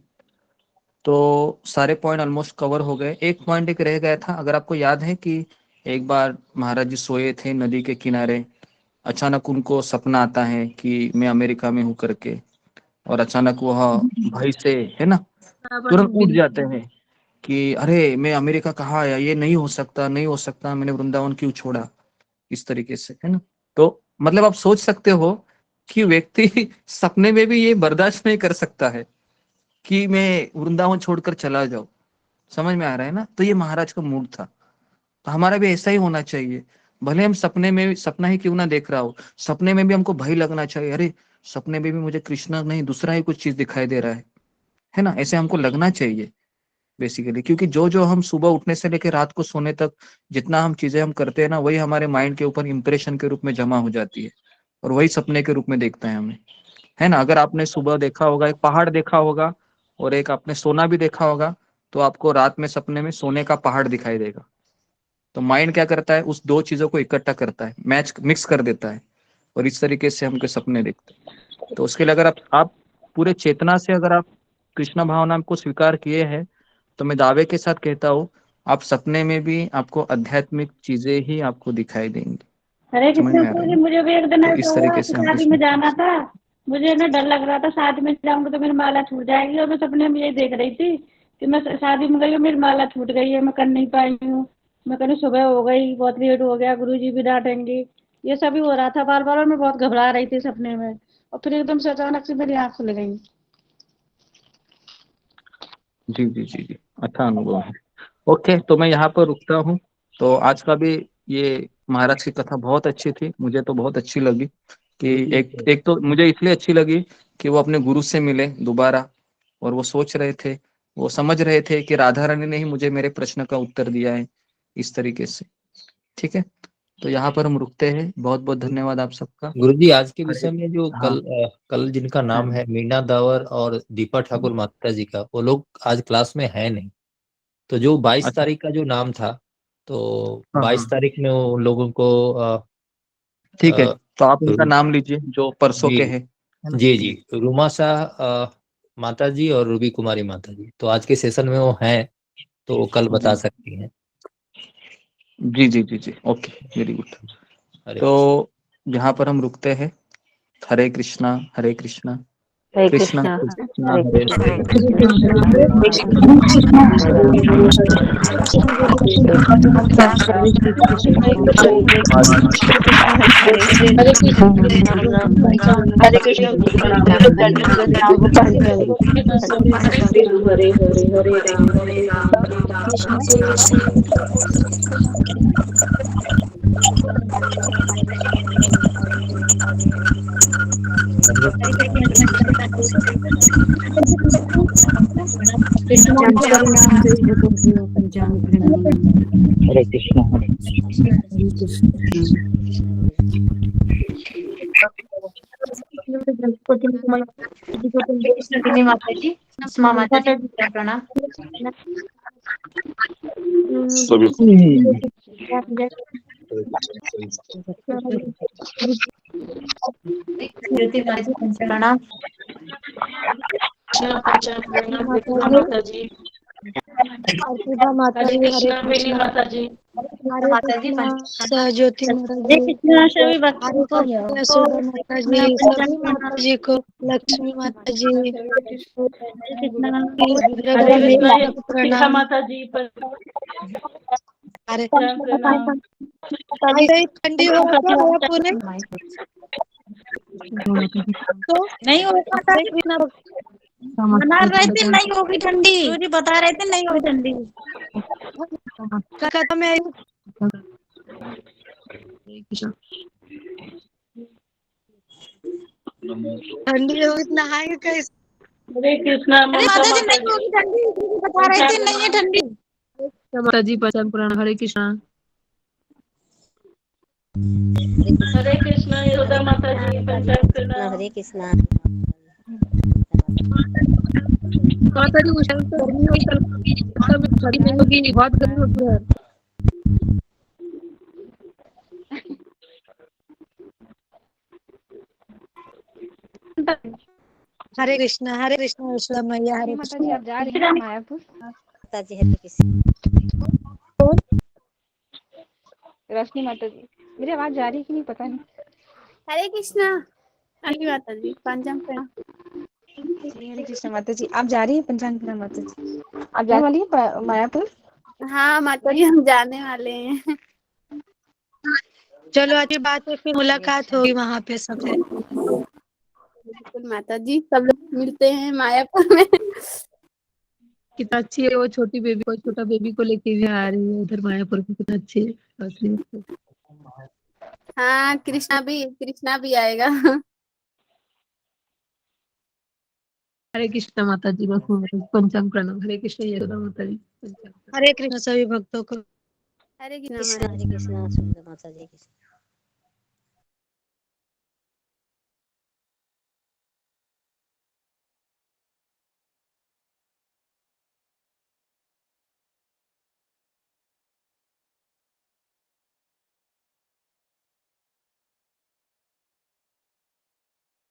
तो सारे पॉइंट ऑलमोस्ट कवर हो गए। एक पॉइंट एक रह गया था, अगर आपको याद है कि एक बार महाराज जी सोए थे नदी के किनारे, अचानक उनको सपना आता है कि मैं अमेरिका में हूँ करके, और अचानक वह भय से, है ना, तुरंत उठ जाते हैं कि अरे मैं अमेरिका कहाँ आया, ये नहीं हो सकता, नहीं हो सकता, मैंने वृंदावन क्यों छोड़ा, इस तरीके से, है ना। तो मतलब आप सोच सकते हो कि व्यक्ति सपने में भी ये बर्दाश्त नहीं कर सकता है कि मैं वृंदावन छोड़कर चला जाऊं। समझ में आ रहा है ना। तो ये महाराज का मूड था। तो हमारा भी ऐसा ही होना चाहिए, भले हम सपने में सपना ही क्यों ना देख रहा हो, सपने में भी हमको भय लगना चाहिए, अरे सपने में भी मुझे कृष्णा नहीं दूसरा ही कुछ चीज दिखाई दे रहा है ना। ऐसे हमको लगना चाहिए बेसिकली, क्योंकि जो जो हम सुबह उठने से लेकर रात को सोने तक जितना हम चीजें हम करते हैं ना, वही हमारे माइंड के ऊपर इंप्रेशन के रूप में जमा हो जाती है, और वही सपने के रूप में देखता है हमें, है ना। अगर आपने सुबह देखा होगा, एक पहाड़ देखा होगा, और एक आपने सोना भी देखा होगा, तो आपको रात में सपने में सोने का पहाड़ दिखाई देगा। तो माइंड क्या करता है, उस दो चीजों को इकट्ठा करता है, मिक्स कर देता है, और इस तरीके से हमको सपने देखते हैं। तो उसके लिए अगर आप पूरे चेतना से अगर आप कृष्णा भावना को स्वीकार किए हैं, तो मैं दावे के साथ कहता हूँ आप सपने में भी आपको आध्यात्मिक चीजें ही आपको दिखाई देंगी। हरे समझ कृष्ण में आ रहा गुरु है जी, ना। मुझे भी एक दिन तो ऐसा इस हुआ तरीके कि से हमको शादी में जाना था। मुझे ना डर लग रहा था, शादी में जाऊंगा तो मेरी माला छूट जाएगी, और मैं सपने में यही देख रही थी कि मैं शादी में गई हूँ, मेरी माला छूट गई है, मैं कर नहीं पाई हूँ, मैं कहीं सुबह हो गई, बहुत लेट हो गया, गुरु जी भी डांटेंगे, ये सभी हो रहा था बार बार, और मैं बहुत घबरा रही थी सपने में। और फिर एकदम से अचानक से मेरी आँख खुल गई। जी जी जी जी, अच्छा अनुभव है। ओके, तो मैं यहाँ पर रुकता हूँ। तो आज का भी ये महाराज की कथा बहुत अच्छी थी, मुझे तो बहुत अच्छी लगी कि एक तो मुझे इसलिए अच्छी लगी कि वो अपने गुरु से मिले दोबारा, और वो सोच रहे थे, वो समझ रहे थे कि राधा रानी ने ही मुझे मेरे प्रश्न का उत्तर दिया है, इस तरीके से। ठीक है, तो यहाँ पर हम रुकते हैं। बहुत बहुत धन्यवाद आप सबका। गुरुजी, आज के विषय में जो हाँ, कल जिनका नाम है मीना दावर और दीपा ठाकुर माता जी का, वो लोग आज क्लास में है नहीं। तो जो 22 तारीख का जो नाम था, तो 22 तारीख में उन लोगों को ठीक है, तो आप उनका नाम लीजिए जो परसों जी के हैं। जी जी, रूमा शाह माता जी और रूबी कुमारी माता जी, तो आज के सेशन में वो हैं, तो वो कल बता सकती हैं। जी जी जी जी, ओके, वेरी गुड। तो यहाँ पर हम रुकते हैं। हरे कृष्णा हरे कृष्णा, हरे कृष्णा कृष्णा कृष्णा हरे हरे कृष्णा हरे, हरे हरे कृष्णा हरे माता जी, माता जी प्रणाम। प्रणाम। माता जी, माता हरे जी, कृष्णा बेनी माता जी, हरे कृष्णा सहज्योति माता हरे जी, कृष्णा सभी भक्तों हरे को कृष्णा यशोदा माता जी, सभी माता जी को, लक्ष्मी माता जी, हरे कृष्णा हरे कृष्णा शिखा प्रणाम। माता जी पर अरे प्रणाम। ठंडी हो क्या पूरे तो नहीं होगा माता हरे जी, कृष्णा मना रहे थे नहीं होगी ठंडी, गुरु जी बता रहे थे नहीं होगी ठंडी। कथा में कृष्णा। ठंडी हो नहाएंगे कैसे? हरे कृष्णा अरे ममता माता जी माता नहीं जी। होगी ठंडी, दीदी बता रहे थे नहीं है ठंडी। माता जी पंचांग पुराण। हरे कृष्णा। हरे कृष्णा यशोदा माता जी पंचांग प्रणाम। हरे कृष्णा। माता जी उस टाइम पे गर्मी में खड़ी नहीं होगी, बहुत गर्मी होती है। हरे कृष्णा यशोदा मैया हरे माता जी कृष्णा। आप जा रही हैं मायापुर? माता जी हरे कृष्णा। रोशनी माता जी मेरी आवाज जा रही है कि नहीं पता नहीं। हरे कृष्णा। हरे माता जी पंचांग प्रणाम। हरे कृष्ण माता जी आप जा रही है पंचांग प्रणाम माता जी? आप जाने वाली है मायापुर? हाँ माता जी हम जाने वाले हैं। चलो अच्छी बात है, फिर मुलाकात होगी वहाँ पे सबसे। बिल्कुल माता जी सब लोग मिलते हैं मायापुर में। कितना अच्छी है वो छोटी बेबी को, छोटा बेबी को लेके भी आ रही है उधर मायापुर में। कितना अच्छी है। हाँ कृष्णा भी आएगा। हरे कृष्णा माता जी बस पंचांग प्रणाम। हरे कृष्ण यशोदा माता जी पंचांग प्रणाम। हरे कृष्ण सभी भक्तों को। हरे कृष्णा हरे कृष्णा सुंदर माता जी कृष्ण।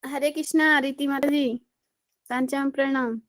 हरे कृष्णा रीति माता जी पंचांग प्रणाम।